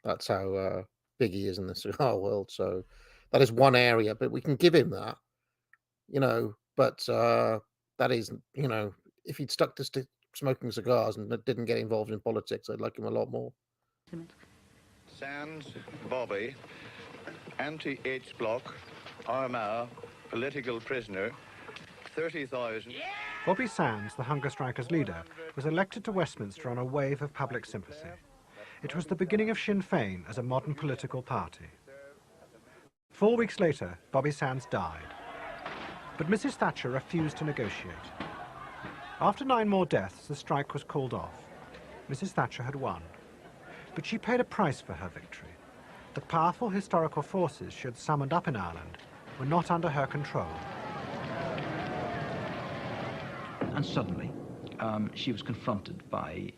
That's how big he is in the cigar world. So that is one area, but we can give him that, but that is, if he'd stuck to smoking cigars and didn't get involved in politics, I'd like him a lot more. Sands, Bobby, anti-H block, Armagh, political prisoner, 30,000. Bobby Sands, the hunger strikers' leader, was elected to Westminster on a wave of public sympathy. It was the beginning of Sinn Féin as a modern political party. 4 weeks later, Bobby Sands died. But Mrs. Thatcher refused to negotiate. After 9 more deaths, the strike was called off. Mrs. Thatcher had won. But she paid a price for her victory. The powerful historical forces she had summoned up in Ireland were not under her control. And suddenly, she was confronted by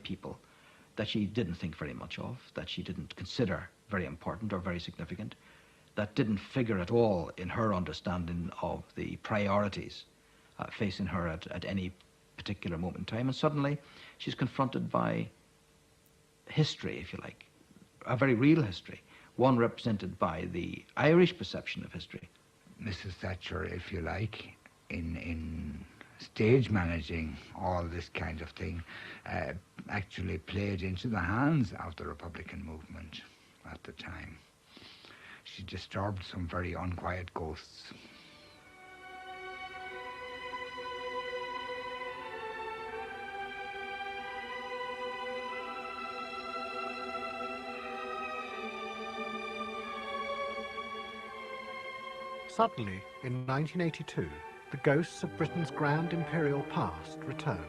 people that she didn't think very much of, that she didn't consider very important or very significant, that didn't figure at all in her understanding of the priorities facing her at any particular moment in time. And suddenly, she's confronted by history, if you like, a very real history, one represented by the Irish perception of history. Mrs. Thatcher, if you like, in stage managing all this kind of thing, actually played into the hands of the Republican movement at the time. She disturbed some very unquiet ghosts. Suddenly, in 1982, the ghosts of Britain's grand imperial past returned.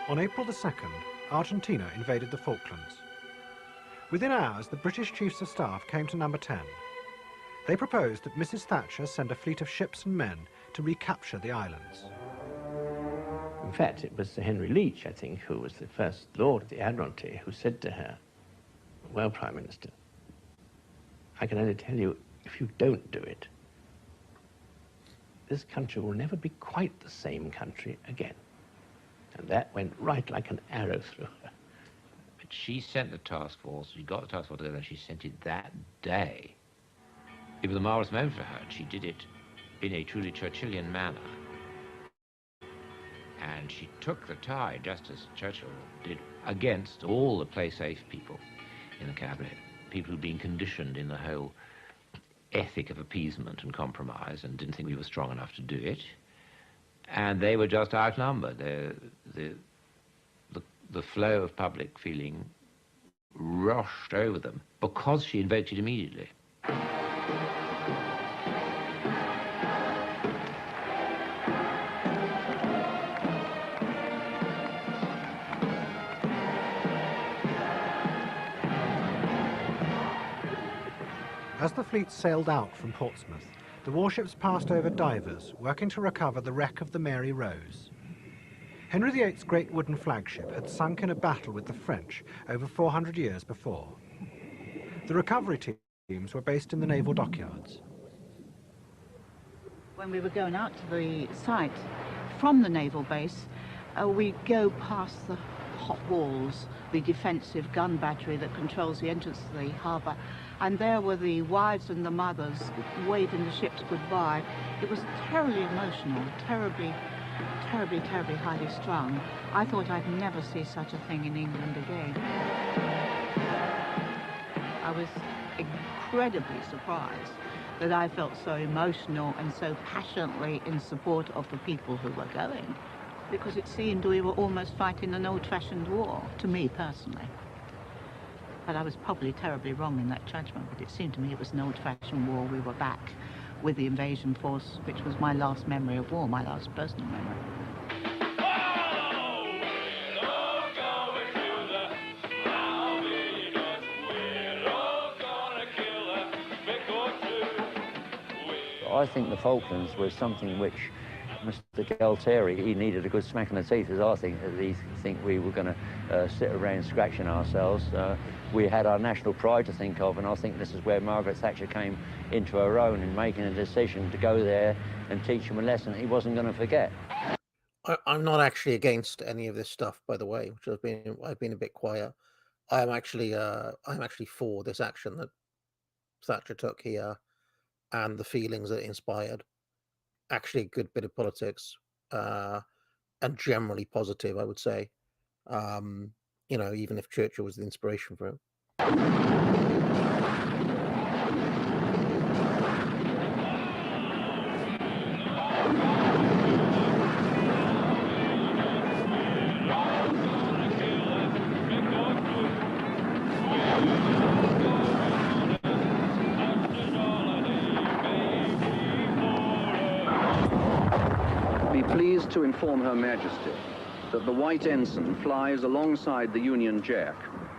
On April the 2nd, Argentina invaded the Falklands. Within hours, the British Chiefs of Staff came to Number 10. They proposed that Mrs. Thatcher send a fleet of ships and men to recapture the islands. In fact, it was Sir Henry Leach, I think, who was the first Lord of the Admiralty, who said to her, "Well, Prime Minister, I can only tell you, if you don't do it, this country will never be quite the same country again." And that went right like an arrow through her. But she sent the task force, she got the task force together, and she sent it that day. It was a marvellous moment for her, and she did it in a truly Churchillian manner. And she took the tide, just as Churchill did, against all the play-safe people in the cabinet, people who'd been conditioned in the whole ethic of appeasement and compromise and didn't think we were strong enough to do it. And they were just outnumbered. The flow of public feeling rushed over them because she invoked it immediately. As the fleet sailed out from Portsmouth, the warships passed over divers, working to recover the wreck of the Mary Rose. Henry VIII's great wooden flagship had sunk in a battle with the French over 400 years before. The recovery teams were based in the naval dockyards. When we were going out to the site from the naval base, we'd go past the hot walls, the defensive gun battery that controls the entrance to the harbour, and there were the wives and the mothers waving the ships goodbye. It was terribly emotional, terribly highly strung. I thought I'd never see such a thing in England again. I was incredibly surprised that I felt so emotional and so passionately in support of the people who were going, because it seemed we were almost fighting an old-fashioned war, to me personally. But I was probably terribly wrong in that judgment, but it seemed to me it was an old-fashioned war. We were back with the invasion force, which was my last memory of war, my last personal memory. I think the Falklands was something which Mr. Galtieri, he needed a good smack in the teeth, as I think we were going to sit around scratching ourselves. We had our national pride to think of, and I think this is where Margaret Thatcher came into her own in making a decision to go there and teach him a lesson he wasn't going to forget. I'm not actually against any of this stuff, by the way, which I've been a bit quiet. I'm actually for this action that Thatcher took here and the feelings that it inspired. Actually a good bit of politics, and generally positive, I would say. You know, even if Churchill was the inspiration for it. Be pleased to inform Her Majesty that the White Ensign flies alongside the Union Jack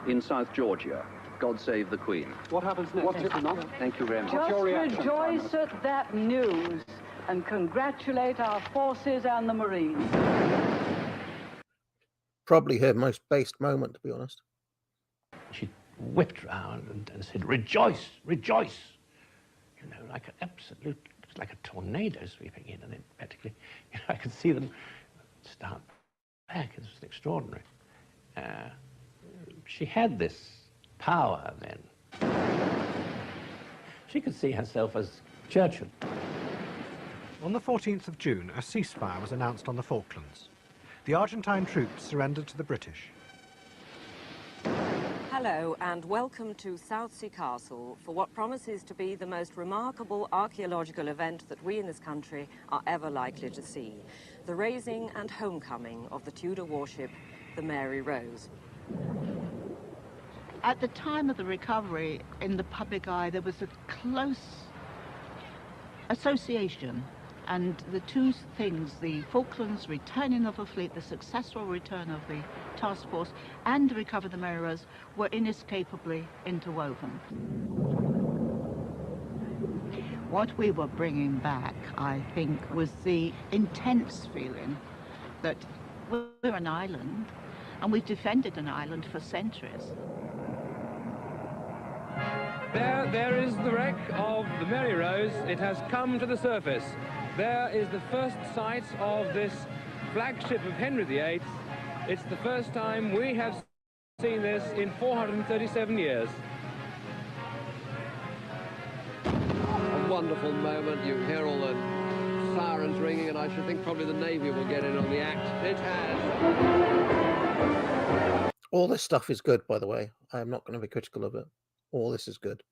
in South Georgia. God save the Queen. What happens next? Thank you very much. Just rejoice at that news and congratulate our forces and the Marines. Probably her most based moment, to be honest. She whipped round and said, "Rejoice, rejoice!" You know, like an absolute, it was like a tornado sweeping in, and then practically, you know, I could see them start back. It was extraordinary. She had this power then. She could see herself as Churchill. On the 14th of June, a ceasefire was announced on the Falklands. The Argentine troops surrendered to the British. Hello and welcome to Southsea Castle for what promises to be the most remarkable archaeological event that we in this country are ever likely to see. The raising and homecoming of the Tudor warship, the Mary Rose. At the time of the recovery, in the public eye, there was a close association And the two things, the Falklands returning of the fleet, the successful return of the task force, and the recovery of the Mary Rose, were inescapably interwoven. What we were bringing back, I think, was the intense feeling that we're an island, and we've defended an island for centuries. There is the wreck of the Mary Rose. It has come to the surface. There is the first sight of this flagship of Henry VIII. It's the first time we have seen this in 437 years. A wonderful moment. You hear all the sirens ringing, and I should think probably the Navy will get in on the act. It has. All this stuff is good, by the way. I am not going to be critical of it. All this is good.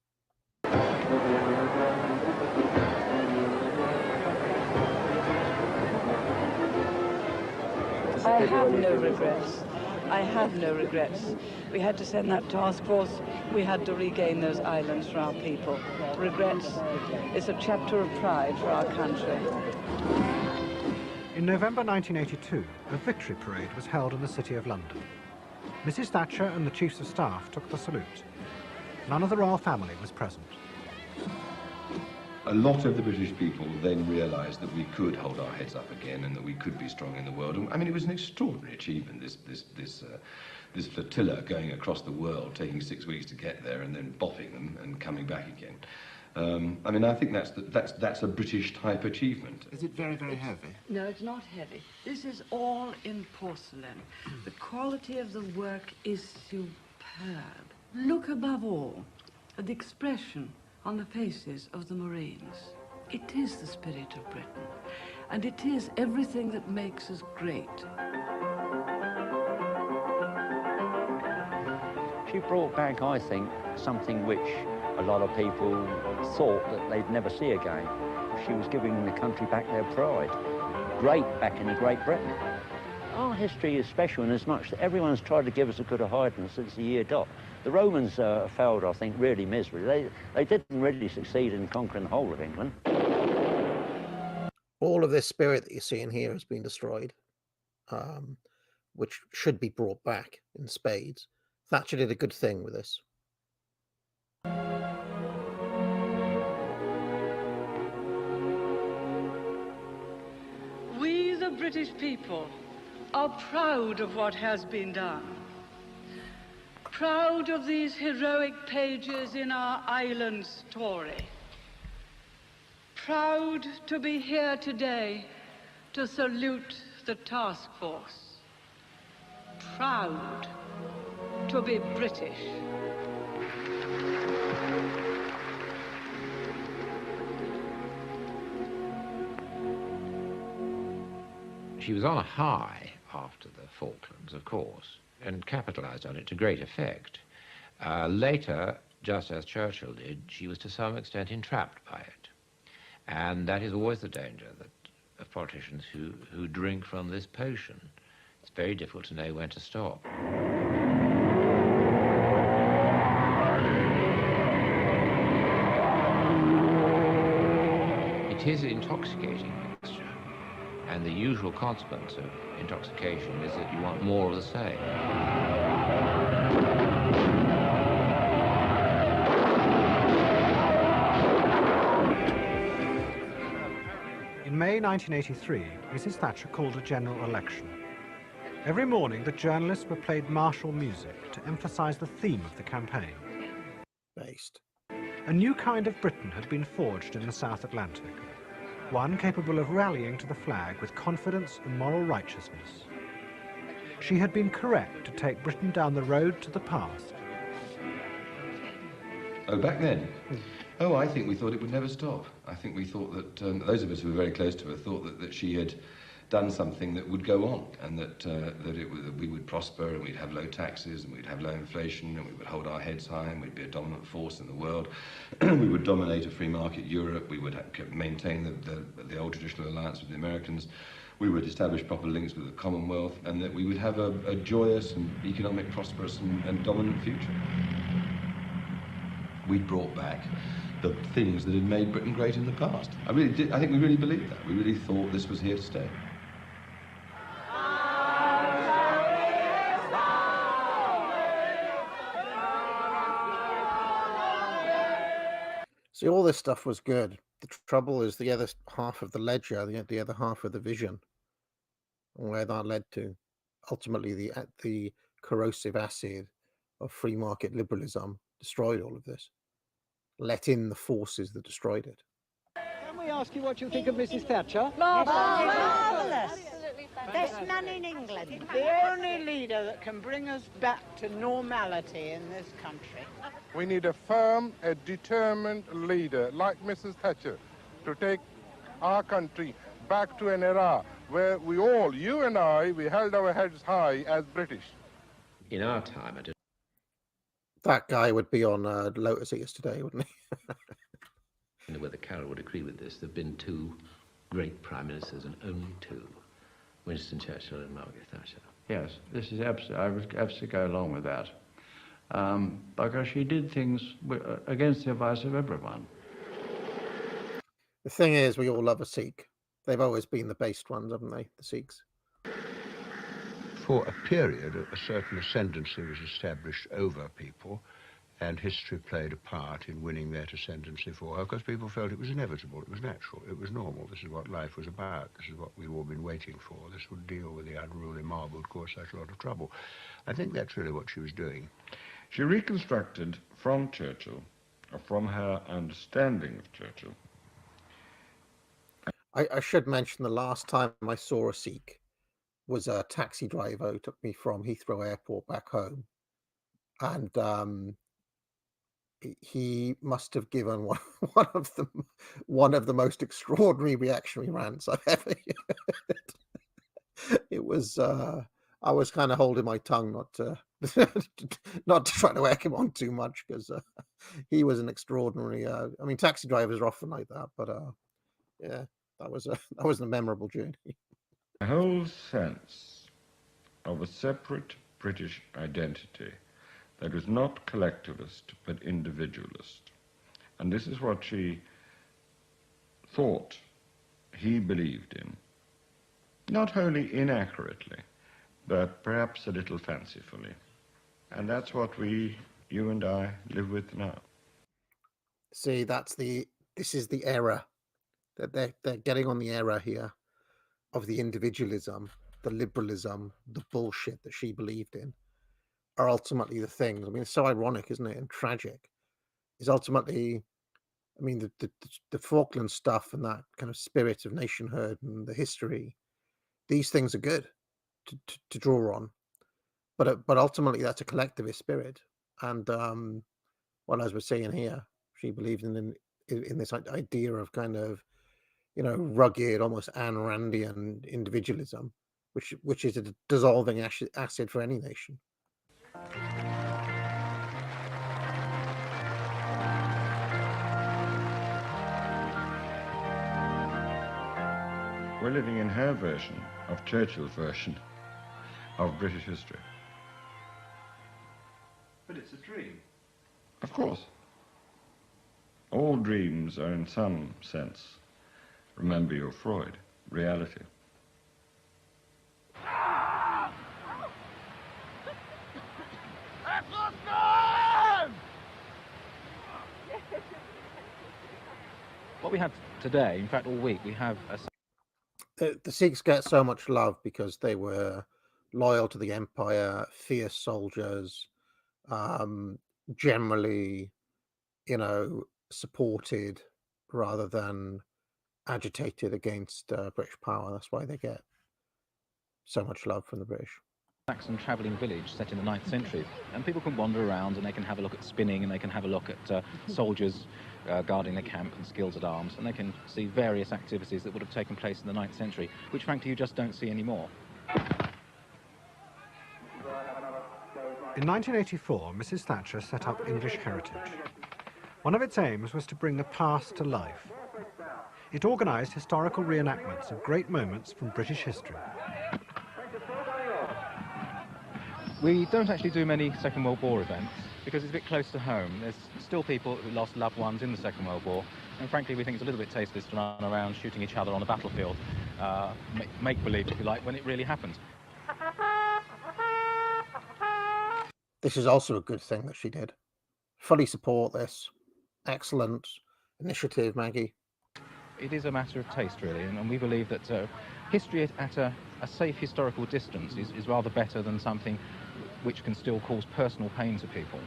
I have no regrets. I have no regrets. We had to send that task force. We had to regain those islands for our people. Regrets is a chapter of pride for our country. In November 1982, a victory parade was held in the City of London. Mrs. Thatcher and the Chiefs of Staff took the salute. None of the royal family was present. A lot of the British people then realised that we could hold our heads up again and that we could be strong in the world. I mean, it was an extraordinary achievement, this flotilla going across the world, taking 6 weeks to get there and then boffing them and coming back again. I mean, I think that's a British-type achievement. Is it very, very heavy? No, it's not heavy. This is all in porcelain. The quality of the work is superb. Look above all at the expression on the faces of the Marines. It is the spirit of Britain, and it is everything that makes us great. She brought back, I think, something which a lot of people thought that they'd never see again. She was giving the country back their pride. Great back in Great Britain. Our history is special in as much that everyone's tried to give us a good hiding since the year dot. The Romans failed, I think, really miserably. They didn't really succeed in conquering the whole of England. All of this spirit that you're seeing here has been destroyed, which should be brought back in spades. Thatcher did a good thing with this. We, the British people, are proud of what has been done. Proud of these heroic pages in our island story. Proud to be here today to salute the task force. Proud to be British. She was on a high after the Falklands, of course, and capitalized on it to great effect. Later, just as Churchill did, she was to some extent entrapped by it. And that is always the danger of politicians who drink from this potion. It's very difficult to know when to stop. It is an intoxicating mixture, and the usual consequence of intoxication is that you want more of the same. In May 1983, Mrs. Thatcher called a general election. Every morning, the journalists were played martial music to emphasize the theme of the campaign. Based. A new kind of Britain had been forged in the South Atlantic, one capable of rallying to the flag with confidence and moral righteousness. She had been correct to take Britain down the road to the past. Oh, back then? Oh, I think we thought it would never stop. I think we thought that, those of us who were very close to her thought that she had done something that would go on, and that we would prosper, and we'd have low taxes, and we'd have low inflation, and we would hold our heads high, and we'd be a dominant force in the world. We would dominate a free market Europe. We would maintain the old traditional alliance with the Americans. We would establish proper links with the Commonwealth, and that we would have a joyous and economic, prosperous and dominant future. We brought back the things that had made Britain great in the past. I really did. I think we really believed that. We really thought this was here to stay. See, all this stuff was good. The trouble is the other half of the ledger, the other half of the vision, and where that led to. Ultimately, the corrosive acid of free market liberalism destroyed all of this. Let in the forces that destroyed it. Can we ask you what you think of Mrs. Thatcher? Marvellous. Best man in England. The only leader that can bring us back to normality in this country. We need a firm, a determined leader like Mrs. Thatcher to take our country back to an era where we all, you and I, we held our heads high as British. In our time, That guy would be on Lotus Eaters today, wouldn't he? I don't know whether Carol would agree with this. There have been two great prime ministers, and only two, Winston Churchill and Margaret Thatcher. Yes, this is absolutely, I would absolutely go along with that. Because she did things against the advice of everyone. The thing is, we all love a Sikh. They've always been the based ones, haven't they, the Sikhs? For a period, a certain ascendancy was established over people, and history played a part in winning that ascendancy for her, because people felt it was inevitable, it was natural, it was normal. This is what life was about. This is what we've all been waiting for. This would deal with the unruly mob who would cause such a lot of trouble. I think that's really what she was doing. She reconstructed from Churchill, or from her understanding of Churchill. I should mention the last time I saw a Sikh was a taxi driver who took me from Heathrow Airport back home. And he must have given one of the most extraordinary reactionary rants I've ever heard. It was I was kind of holding my tongue not to not to try to egg him on too much, because he was an extraordinary. I mean, taxi drivers are often like that, but yeah, that was a memorable journey. A whole sense of a separate British identity that was not collectivist but individualist. And this is what she thought he believed in. Not wholly inaccurately, but perhaps a little fancifully. And that's what you and I, live with now. See, this is the era that they're getting on, the era here of the individualism, the liberalism, the bullshit that she believed in are ultimately the things. I mean, it's so ironic, isn't it, and tragic. Is ultimately, I mean, the Falkland stuff and that kind of spirit of nationhood and the history. These things are good to draw on, but ultimately that's a collectivist spirit. And well, as we're saying here, she believed in this idea of kind of, rugged, almost Ayn Randian individualism, which is a dissolving acid for any nation. We're living in her version of Churchill's version of British history. But it's a dream. Of course. All dreams are in some sense, remember your Freud, reality. What we have today, in fact all week, we have The Sikhs get so much love because they were loyal to the empire, fierce soldiers, generally, supported rather than agitated against British power. That's why they get so much love from the British. Saxon travelling village set in the 9th century, and people can wander around and they can have a look at spinning, and they can have a look at soldiers guarding the camp and skills at arms, and they can see various activities that would have taken place in the 9th century, which frankly you just don't see anymore. In 1984, Mrs. Thatcher set up English Heritage. One of its aims was to bring the past to life. It organised historical reenactments of great moments from British history. We don't actually do many Second World War events because it's a bit close to home. There's still people who lost loved ones in the Second World War, and frankly we think it's a little bit tasteless to run around shooting each other on the battlefield, make-believe if you like, when it really happened. This is also a good thing that she did. Fully support this. Excellent initiative, Maggie. It is a matter of taste, really, and we believe that history at a safe historical distance is rather better than something which can still cause personal pain to people.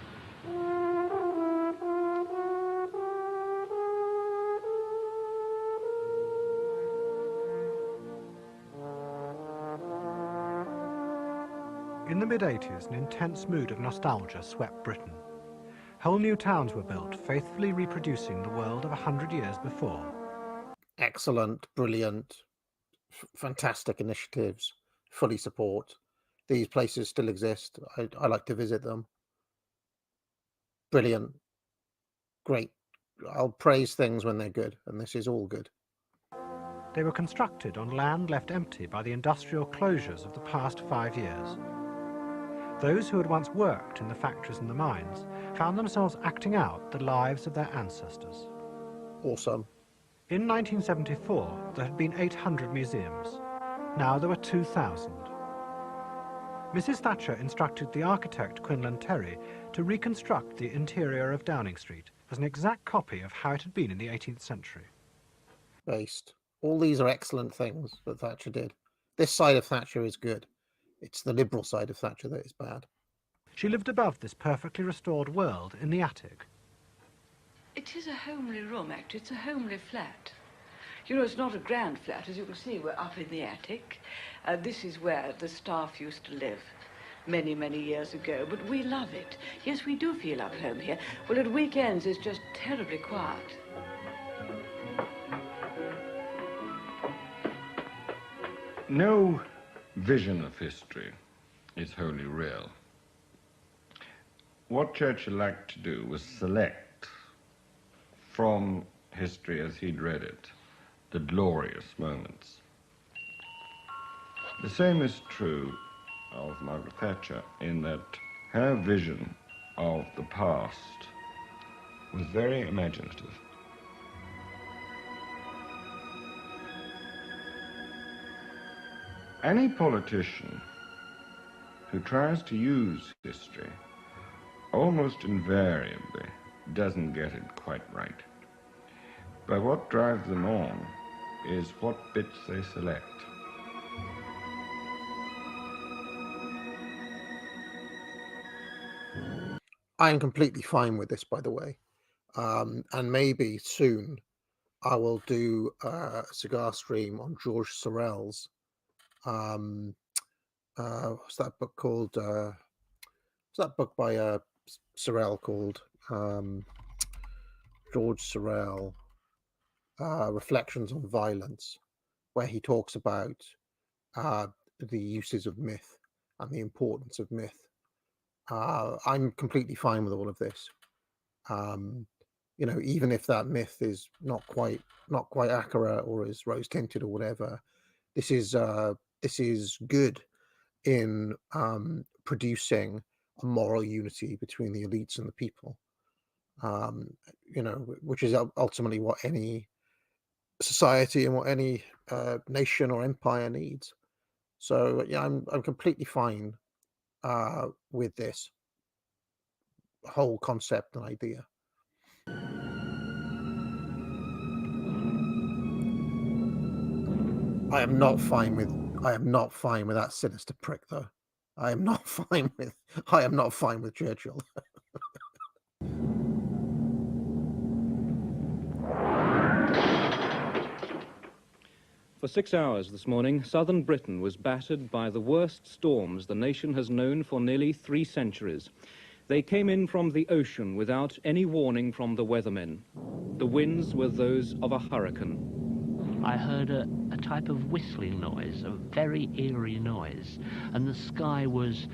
In the mid-80s, an intense mood of nostalgia swept Britain. Whole new towns were built, faithfully reproducing the world of 100 years before. Excellent, brilliant, fantastic initiatives. Fully support. These places still exist. I like to visit them. Brilliant. Great. I'll praise things when they're good, and this is all good. They were constructed on land left empty by the industrial closures of the past 5 years. Those who had once worked in the factories and the mines found themselves acting out the lives of their ancestors. Awesome. In 1974, there had been 800 museums. Now there were 2,000. Mrs. Thatcher instructed the architect Quinlan Terry to reconstruct the interior of Downing Street as an exact copy of how it had been in the 18th century. Based. All these are excellent things that Thatcher did. This side of Thatcher is good. It's the liberal side of Thatcher that is bad. She lived above this perfectly restored world in the attic. It is a homely room, actually. It's a homely flat. You know, it's not a grand flat. As you can see, we're up in the attic. This is where the staff used to live many, many years ago, but we love it. Yes, we do feel at home here. Well, at weekends, it's just terribly quiet. No vision of history is wholly real. What Churchill liked to do was select from history as he'd read it the glorious moments. The same is true of Margaret Thatcher in that her vision of the past was very imaginative. Any politician who tries to use history almost invariably doesn't get it quite right. But what drives them on is what bits they select. I am completely fine with this, by the way. And maybe soon I will do a cigar stream on George Sorel's. What's that book called? What's that book by Sorel called? George Sorel, Reflections on Violence, where he talks about the uses of myth and the importance of myth. I'm completely fine with all of this. You know, even if that myth is not quite accurate or is rose tinted or whatever, this is good in producing a moral unity between the elites and the people. You know, which is ultimately what any society and what any nation or empire needs. So yeah, I'm completely fine with this whole concept and idea. I am not fine with that sinister prick, though. I am not fine with Churchill. For 6 hours this morning, southern Britain was battered by the worst storms the nation has known for nearly 3 centuries. They came in from the ocean without any warning from the weathermen. The winds were those of a hurricane. I heard a type of whistling noise, a very eerie noise, and the sky was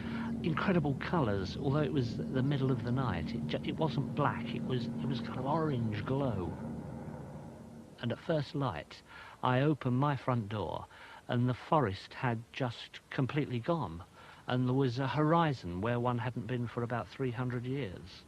incredible colours. Although it was the middle of the night, it wasn't black, it was kind of orange glow. And at first light, I opened my front door and the forest had just completely gone. and there was a horizon where one hadn't been for about 300 years.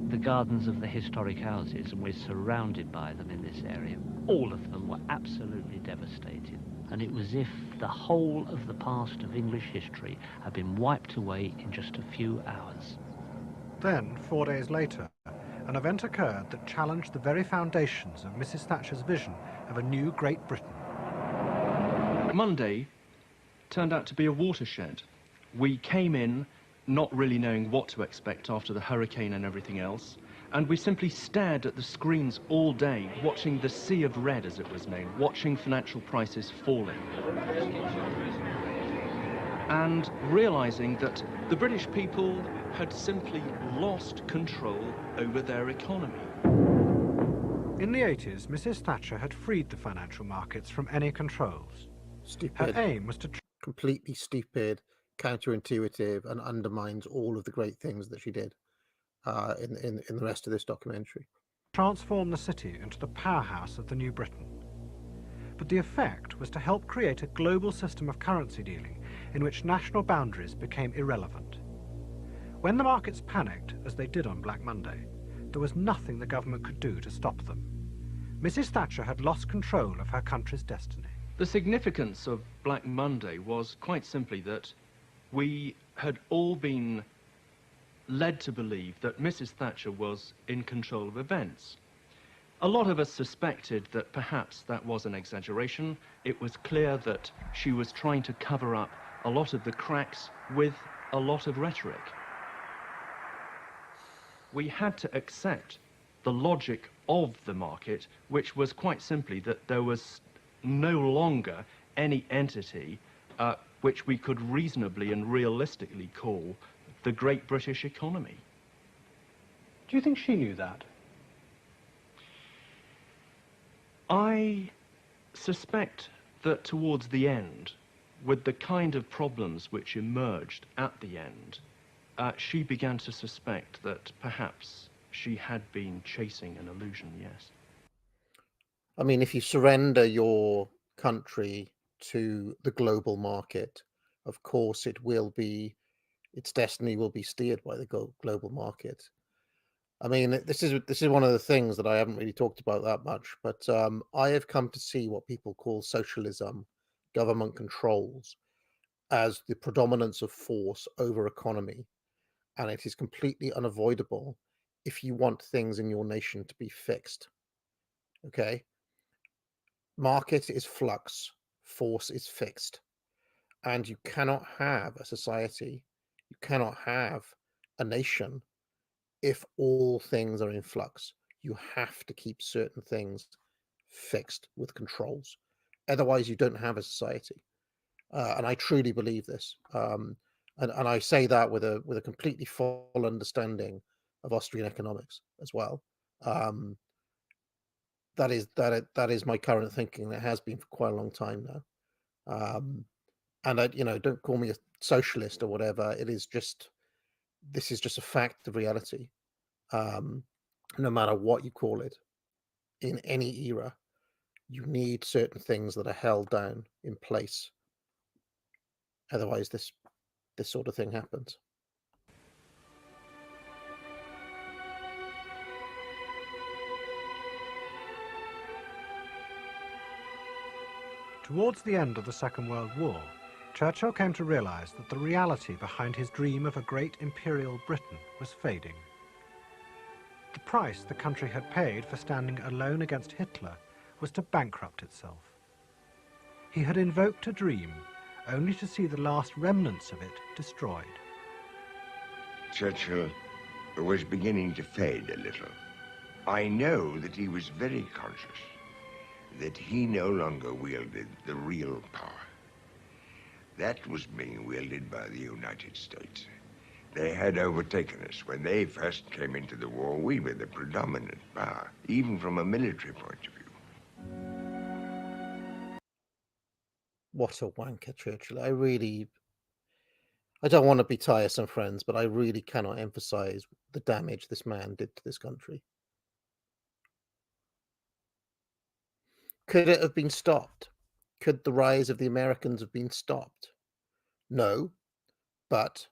The gardens of the historic houses, and we're surrounded by them in this area, all of them were absolutely devastated. And it was as if the whole of the past of English history had been wiped away in just a few hours. Then, 4 days later, an event occurred that challenged the very foundations of Mrs. Thatcher's vision of a new Great Britain. Monday turned out to be a watershed. We came in not really knowing what to expect after the hurricane and everything else, and we simply stared at the screens all day, watching the sea of red, as it was known, watching financial prices falling, and realizing that the British people had simply lost control over their economy. In the 80s, Mrs. Thatcher had freed the financial markets from any controls. Stupid. Her aim was to completely stupid, counterintuitive, and undermines all of the great things that she did in the rest of this documentary. Transform the city into the powerhouse of the new Britain. But the effect was to help create a global system of currency dealing in which national boundaries became irrelevant. When the markets panicked, as they did on Black Monday, there was nothing the government could do to stop them. Mrs. Thatcher had lost control of her country's destiny. The significance of Black Monday was quite simply that we had all been led to believe that Mrs. Thatcher was in control of events. A lot of us suspected that perhaps that was an exaggeration. It was clear that she was trying to cover up a lot of the cracks with a lot of rhetoric. We had to accept the logic of the market, which was quite simply that there was no longer any entity which we could reasonably and realistically call the Great British economy. Do you think she knew that? I suspect that towards the end, with the kind of problems which emerged at the end, she began to suspect that perhaps she had been chasing an illusion, yes. I mean, if you surrender your country to the global market, of course its destiny will be steered by the global market. I mean, this is one of the things that I haven't really talked about that much, but I have come to see what people call socialism, government controls, as the predominance of force over economy, and it is completely unavoidable if you want things in your nation to be fixed. Okay? Market is flux, force is fixed, and you cannot have a society, you cannot have a nation if all things are in flux. You have to keep certain things fixed with controls. Otherwise, you don't have a society. And I truly believe this. And I say that with a completely full understanding of Austrian economics as well. That is my current thinking. It has been for quite a long time now. And don't call me a socialist or whatever. This is just a fact of reality. No matter what you call it, in any era, you need certain things that are held down in place. Otherwise, this sort of thing happens. Towards the end of the Second World War, Churchill came to realize that the reality behind his dream of a great imperial Britain was fading. The price the country had paid for standing alone against Hitler was to bankrupt itself. He had invoked a dream only to see the last remnants of it destroyed. Churchill was beginning to fade a little. I know that he was very conscious that he no longer wielded the real power. That was being wielded by the United States. They had overtaken us. When they first came into the war, we were the predominant power, even from a military point of view. What a wanker, Churchill. I don't want to be tiresome, friends, but I really cannot emphasize the damage this man did to this country. Could it have been stopped? Could the rise of the Americans have been stopped? No, but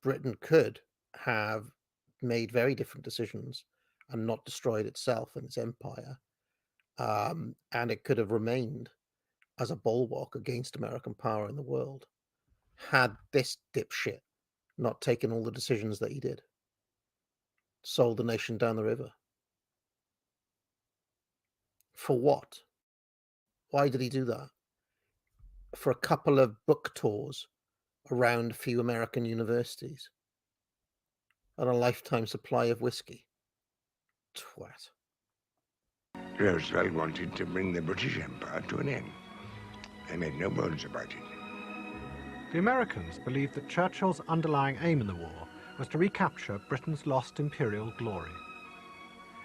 Britain could have made very different decisions and not destroyed itself and its empire. And it could have remained as a bulwark against American power in the world had this dipshit not taken all the decisions that he did. Sold the nation down the river. For what? Why did he do that? For a couple of book tours around a few American universities and a lifetime supply of whiskey. Twat. Roosevelt wanted to bring the British Empire to an end. They made no bones about it. The Americans believed that Churchill's underlying aim in the war was to recapture Britain's lost imperial glory.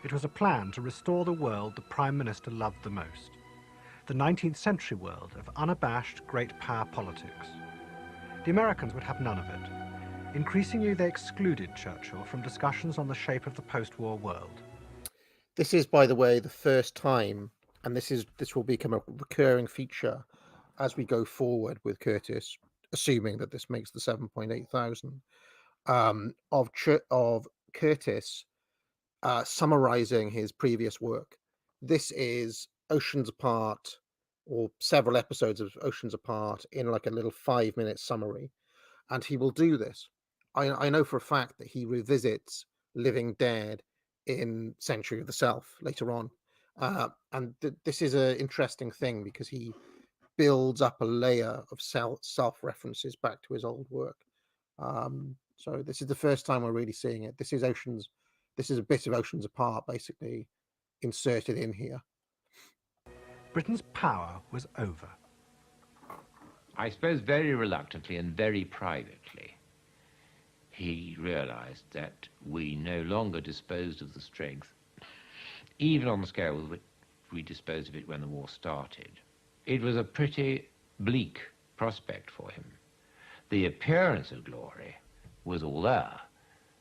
It was a plan to restore the world the Prime Minister loved the most, the 19th century world of unabashed great power politics. The Americans would have none of it. Increasingly, they excluded Churchill from discussions on the shape of the post-war world. This is, by the way, the first time, and this will become a recurring feature as we go forward with Curtis, assuming that this makes the 7.8 thousand, of Curtis summarizing his previous work. This is Oceans Apart, or several episodes of Oceans Apart in like a little 5-minute summary. And he will do this. I know for a fact that he revisits Living Dead in Century of the Self later on. And this is an interesting thing because he builds up a layer of self-references back to his old work. So this is the first time we're really seeing it. This is a bit of Oceans Apart basically inserted in here. Britain's power was over. I suppose very reluctantly and very privately, he realized that we no longer disposed of the strength, even on the scale with which we disposed of it when the war started. It was a pretty bleak prospect for him. The appearance of glory was all there.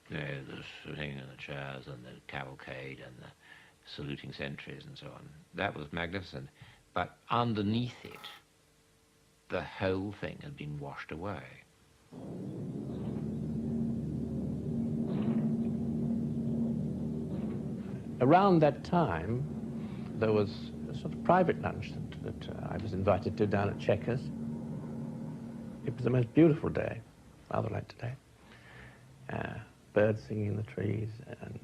You know, the sitting in the chairs and the cavalcade and the saluting sentries and so on. That was magnificent. But underneath it, the whole thing had been washed away. Around that time, there was a sort of private lunch that I was invited to down at Chequers. It was the most beautiful day, rather like today. Birds singing in the trees, and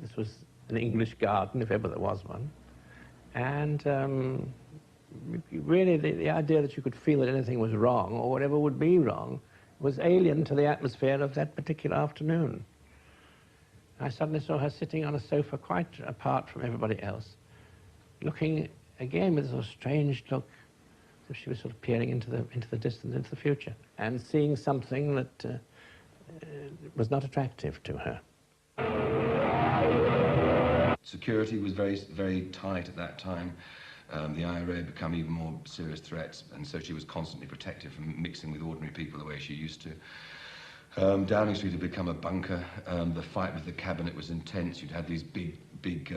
this was an English garden, if ever there was one. And really the idea that you could feel that anything was wrong, or whatever would be wrong, was alien to the atmosphere of that particular afternoon. I suddenly saw her sitting on a sofa quite apart from everybody else, looking again with a sort of strange look, as if she was sort of peering into the distance, into the future, and seeing something that was not attractive to her. Security was very, very tight at that time. The IRA had become even more serious threats, and so she was constantly protected from mixing with ordinary people the way she used to. Downing Street had become a bunker. The fight with the cabinet was intense. You'd had these big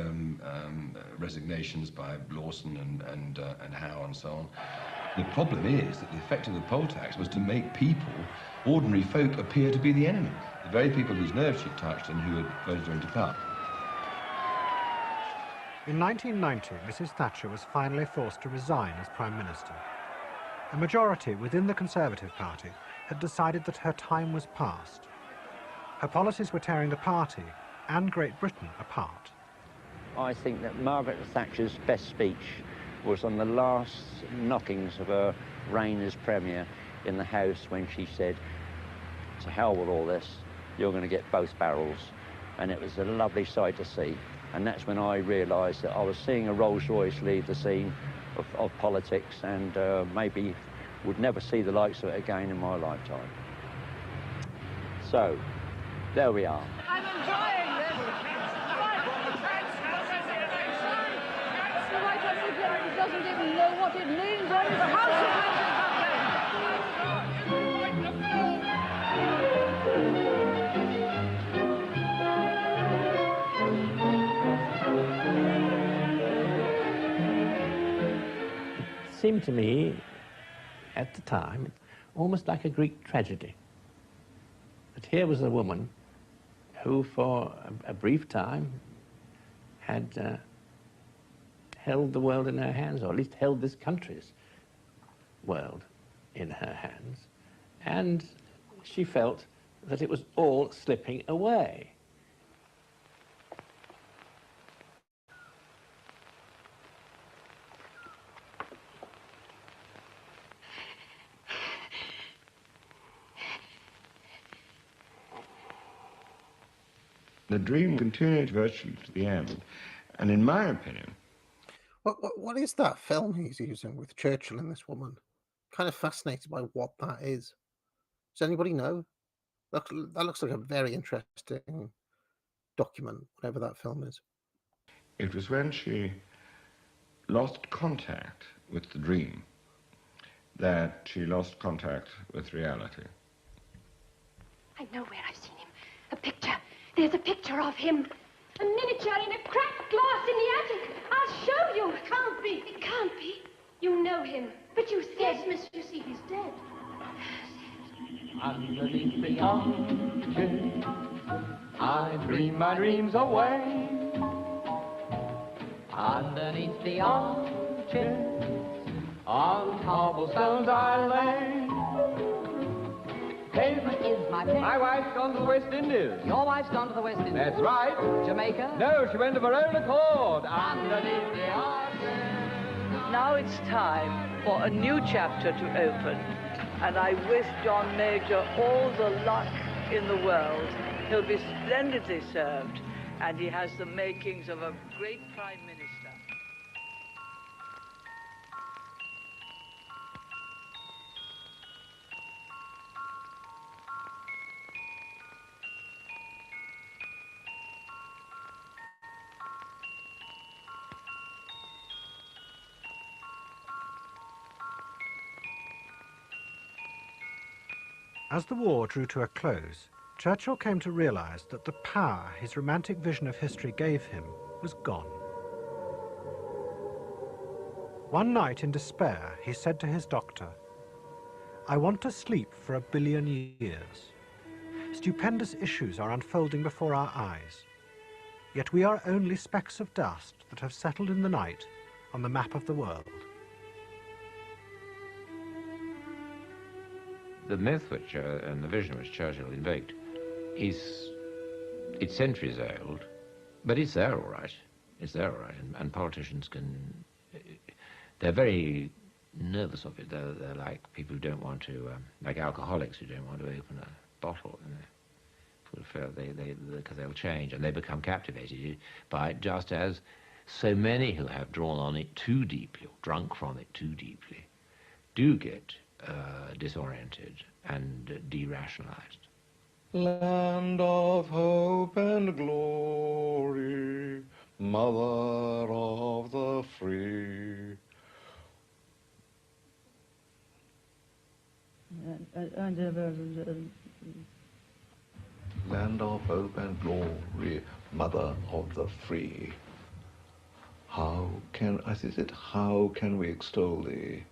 resignations by Lawson and Howe and so on. The problem is that the effect of the poll tax was to make people, ordinary folk, appear to be the enemy. The very people whose nerves she touched and who had voted her into power. In 1990, Mrs. Thatcher was finally forced to resign as Prime Minister. A majority within the Conservative Party had decided that her time was past. Her policies were tearing the party and Great Britain apart. I think that Margaret Thatcher's best speech was on the last knockings of her reign as Premier in the House when she said, "To hell with all this, you're going to get both barrels." And it was a lovely sight to see. And that's when I realised that I was seeing a Rolls-Royce leave the scene of politics, and maybe would never see the likes of it again in my lifetime. So, there we are. I'm enjoying this. The White House Secretary doesn't even know what it means. The House seemed to me, at the time, almost like a Greek tragedy. That here was a woman who, for a brief time, had held the world in her hands, or at least held this country's world in her hands, and she felt that it was all slipping away. The dream continued virtually to the end, and in my opinion, What is that film he's using with Churchill and this woman? Kind of fascinated by what that is. Does anybody know? That looks like a very interesting document, whatever that film is. it was when she lost contact with the dream that she lost contact with reality. I know where I've seen him. A picture. There's a picture of him. A miniature in a cracked glass in the attic. I'll show you. It can't be. It can't be. You know him. But you said... Yes, miss, you see, he's dead. Underneath the arches, I dream my dreams away. Underneath the arches, on cobblestones I lay. Pavement is my pet. My wife's gone to the West Indies. Your wife's gone to the West Indies. That's right. Jamaica? No, she went of her own accord. Underneath the arches. Now it's time for a new chapter to open, and I wish John Major all the luck in the world. He'll be splendidly served, and he has the makings of a great Prime Minister. As the war drew to a close, Churchill came to realise that the power his romantic vision of history gave him was gone. One night in despair, he said to his doctor, "I want to sleep for 1 billion years. Stupendous issues are unfolding before our eyes, yet we are only specks of dust that have settled in the night on the map of the world." The myth which, and the vision which Churchill invoked it's centuries old, but it's there all right. It's there all right, and politicians they're very nervous of it. They're like people who don't want to, like alcoholics who don't want to open a bottle, because they'll change, and they become captivated by it, just as so many who have drawn on it too deeply, or drunk from it too deeply, do get disoriented and derationalized. Land of hope and glory, mother of the free. Land of hope and glory, mother of the free. How can we extol thee,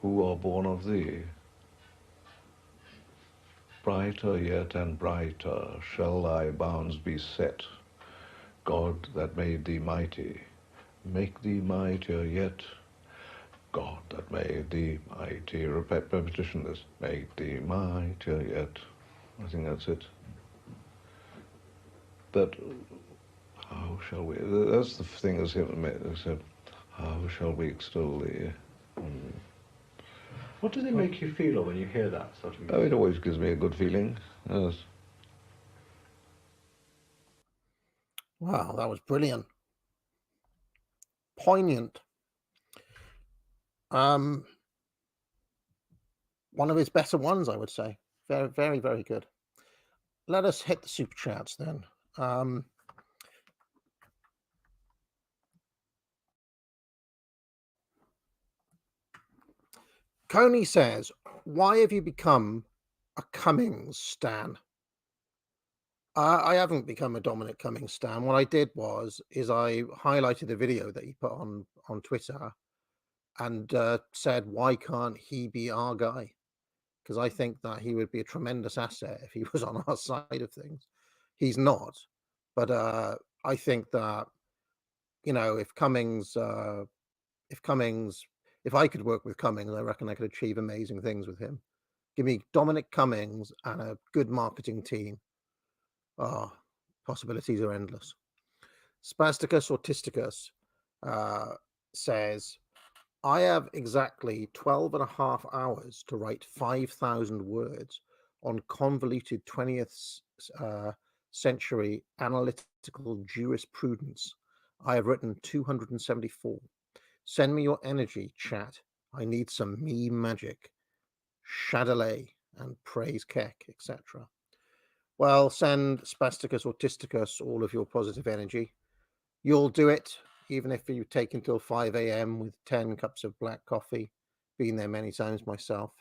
who are born of thee? Brighter yet and brighter shall thy bounds be set. God that made thee mighty, make thee mightier yet. God that made thee mighty, repetition this, make thee mightier yet. I think that's it. But how shall we, that's the thing that's said, how shall we extol thee? What does it make you feel when you hear that sort of music? Oh, it always gives me a good feeling, yes. Wow, that was brilliant. Poignant. One of his better ones, I would say. Very, very, very good. Let us hit the super chats then. Coney says, "Why have you become a Cummings stan?" I haven't become a Dominic Cummings stan. What I did is I highlighted the video that he put on Twitter, and said, "Why can't he be our guy?" Because I think that he would be a tremendous asset if he was on our side of things. He's not, but I think that, you know, if I could work with Cummings, I reckon I could achieve amazing things with him. Give me Dominic Cummings and a good marketing team. Oh, possibilities are endless. Spasticus Autisticus says, I have exactly 12 and a half hours to write 5,000 words on convoluted 20th century analytical jurisprudence. I have written 274. Send me your energy, chat. I need some me magic. Shadalay and praise Keck, etc. Well, send Spasticus Autisticus all of your positive energy. You'll do it, even if you take until 5 a.m. with 10 cups of black coffee. Been there many times myself.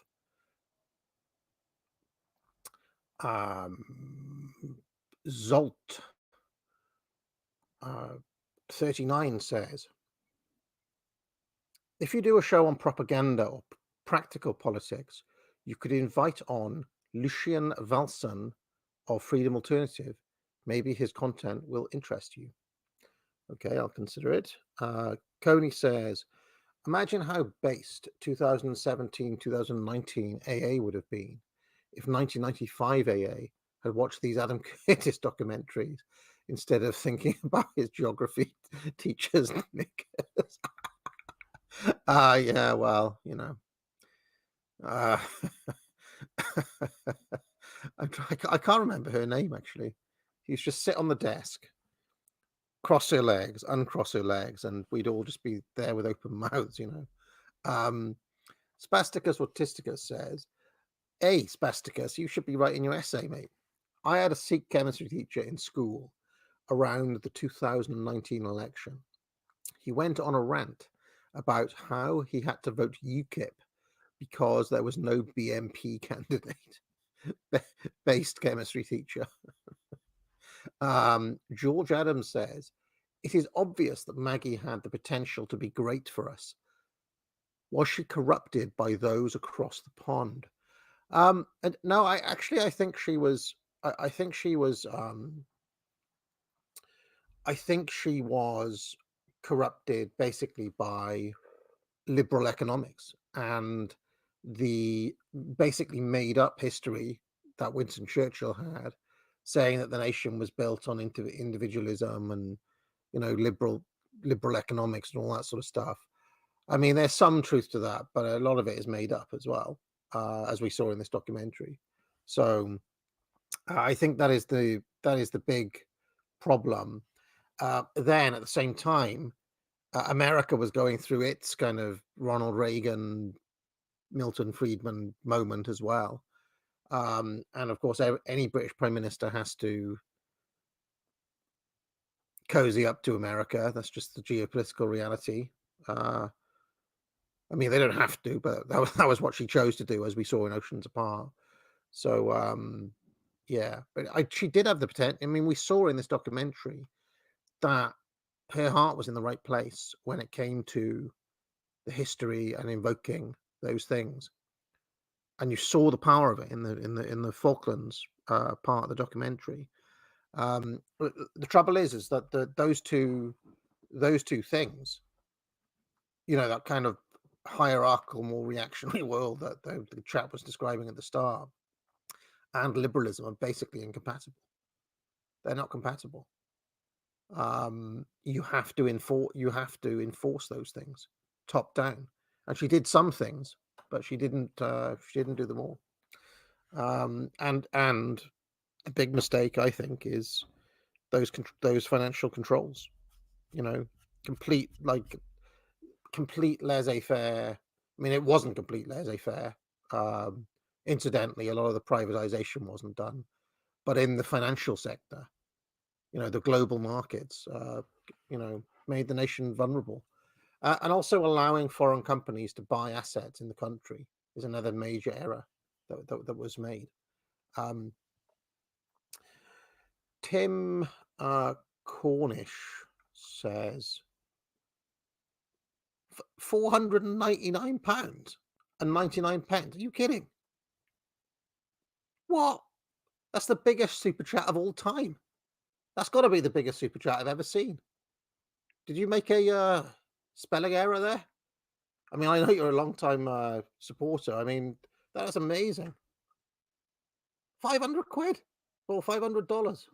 Zolt 39 says, if you do a show on propaganda or practical politics, you could invite on Lucien Valson of Freedom Alternative. Maybe his content will interest you. Okay, I'll consider it. Coney says, imagine how based 2017-2019 AA would have been if 1995 AA had watched these Adam Curtis documentaries instead of thinking about his geography teacher's knickers. Yeah, well, you know. I can't remember her name, actually. She used to just sit on the desk, cross her legs, uncross her legs, and we'd all just be there with open mouths, you know. Spasticus Autisticus says, hey, Spasticus, you should be writing your essay, mate. I had a Sikh chemistry teacher in school around the 2019 election. He went on a rant about how he had to vote UKIP because there was no BMP candidate. Based chemistry teacher. George Adams says, it is obvious that Maggie had the potential to be great for us. Was she corrupted by those across the pond? And no, I think she was. I think she was. I think she was corrupted basically by liberal economics and the basically made up history that Winston Churchill had, saying that the nation was built on individualism and, you know, liberal economics and all that sort of stuff. I mean, there's some truth to that, but a lot of it is made up as well, as we saw in this documentary. So I think that is the big problem. Then at the same time, America was going through its kind of Ronald Reagan, Milton Friedman moment as well. And of course, any British Prime Minister has to cozy up to America. That's just the geopolitical reality. I mean, they don't have to, but that was what she chose to do, as we saw in Oceans Apart. So, yeah, but she did have the potential. I mean, we saw in this documentary that her heart was in the right place when it came to the history and invoking those things, and you saw the power of it in the Falklands part of the documentary. The trouble is that those two things, you know, that kind of hierarchical, more reactionary world that the chap was describing at the start, and liberalism are basically incompatible. They're not compatible. You have to enforce those things top down, and she did some things, but she didn't do them all. And the big mistake, I think, is those financial controls. You know, complete laissez-faire. I mean, it wasn't complete laissez-faire. Incidentally, a lot of the privatization wasn't done, but in the financial sector, you know, the global markets, you know, made the nation vulnerable. And also allowing foreign companies to buy assets in the country is another major error that was made. Tim Cornish says, £499 and 99 pence. Are you kidding? What? That's the biggest super chat of all time. That's got to be the biggest super chat I've ever seen. Did you make a spelling error there? I mean, I know you're a long time supporter. I mean, that's amazing. 500 quid or $500.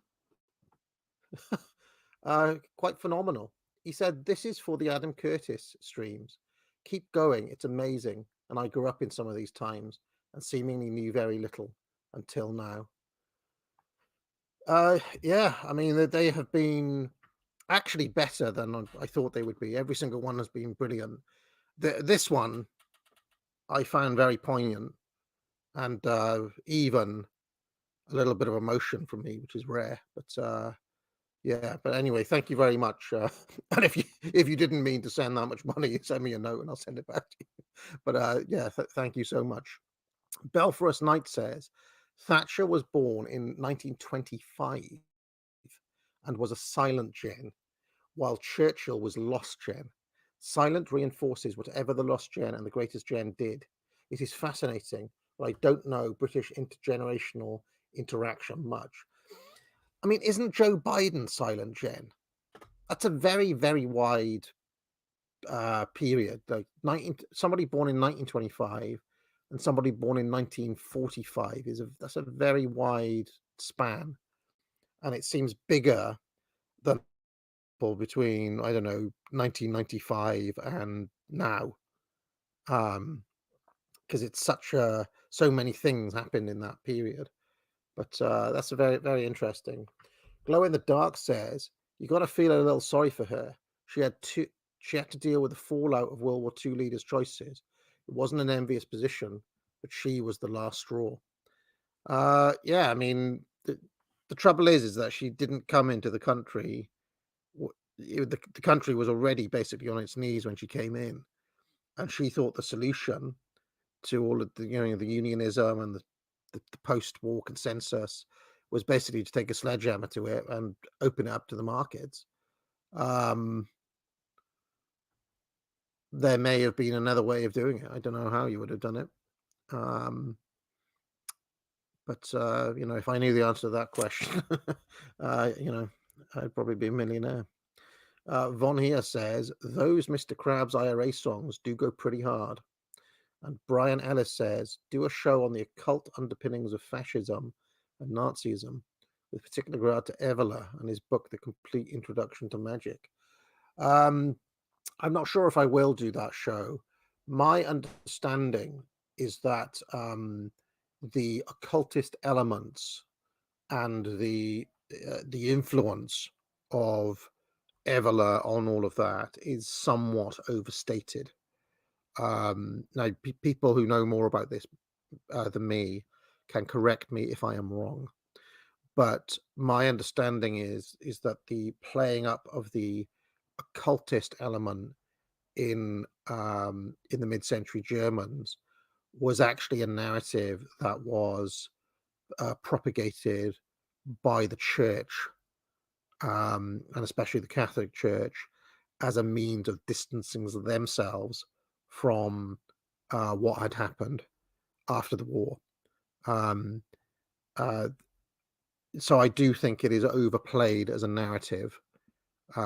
Quite phenomenal. He said, "This is for the Adam Curtis streams. Keep going. It's amazing. And I grew up in some of these times and seemingly knew very little until now." Yeah, I mean, they have been actually better than I thought they would be. Every single one has been brilliant. This one I found very poignant and even a little bit of emotion from me, which is rare. But yeah, but anyway, thank you very much. And if you didn't mean to send that much money, send me a note and I'll send it back to you. But yeah, thank you so much. Belforus Knight says Thatcher was born in 1925 and was a silent gen, while Churchill was lost gen. Silent reinforces whatever the lost gen and the greatest gen did. It is fascinating, but I don't know British intergenerational interaction much. I mean, isn't Joe Biden silent gen? That's a very, very wide period. Like somebody born in 1925 and somebody born in 1945 that's a very wide span, and it seems bigger than between, I don't know, 1995 and now, because it's so many things happened in that period. But that's a very, very interesting. Glow in the Dark says you got to feel a little sorry for her. She had to deal with the fallout of World War II leaders' choices. It wasn't an envious position, but she was the last straw. Yeah, I mean, the trouble is that she didn't come into the country. The country was already basically on its knees when she came in, and she thought the solution to all of the the unionism and the post-war consensus was basically to take a sledgehammer to it and open it up to the markets. There may have been another way of doing it. I don't know how you would have done it. But if I knew the answer to that question, I'd probably be a millionaire. Von here says, those Mr. Krabs IRA songs do go pretty hard. And Brian Ellis says, do a show on the occult underpinnings of fascism and Nazism, with particular regard to Evola and his book, The Complete Introduction to Magic. I'm not sure if I will do that show. My understanding is that the occultist elements and the influence of Evola on all of that is somewhat overstated. Now, people who know more about this than me can correct me if I am wrong. But my understanding is that the playing up of the occultist element in the mid-century Germans was actually a narrative that was propagated by the church, and especially the Catholic Church, as a means of distancing themselves from what had happened after the war. So I do think it is overplayed as a narrative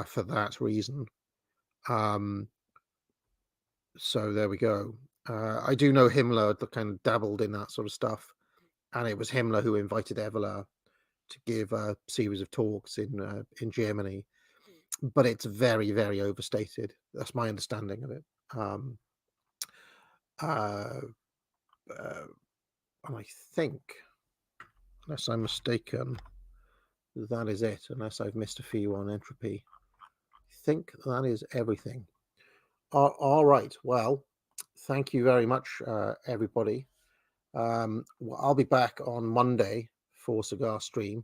for that reason. So there we go. I do know Himmler kind of dabbled in that sort of stuff, and it was Himmler who invited Evola to give a series of talks in Germany. But it's very, very overstated. That's my understanding of it. And I think, unless I'm mistaken, that is it. Unless I've missed a few on entropy, I think that is everything. All right. Well, thank you very much, everybody. Well, I'll be back on Monday for Cigar Stream.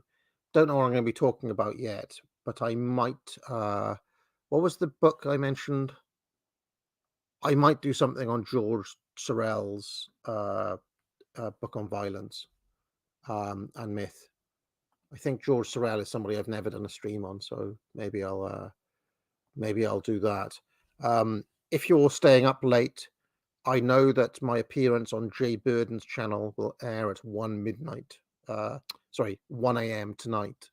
Don't know what I'm going to be talking about yet, but I might. What was the book I mentioned? I might do something on George Sorel's book on violence and myth. I think George Sorel is somebody I've never done a stream on, so maybe I'll do that. if you're staying up late, I know that my appearance on Jay Burden's channel will air at 1 a.m. tonight.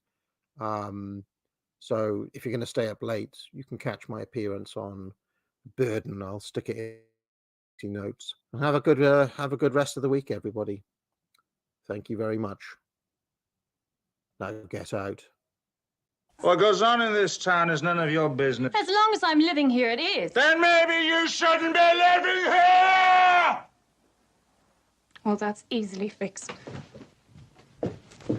So if you're going to stay up late, you can catch my appearance on Burden. I'll stick it in notes. And have a good rest of the week, everybody. Thank you very much. Now get out. What goes on in this town is none of your business. As long as I'm living here, it is. Then maybe you shouldn't be living here! Well, that's easily fixed.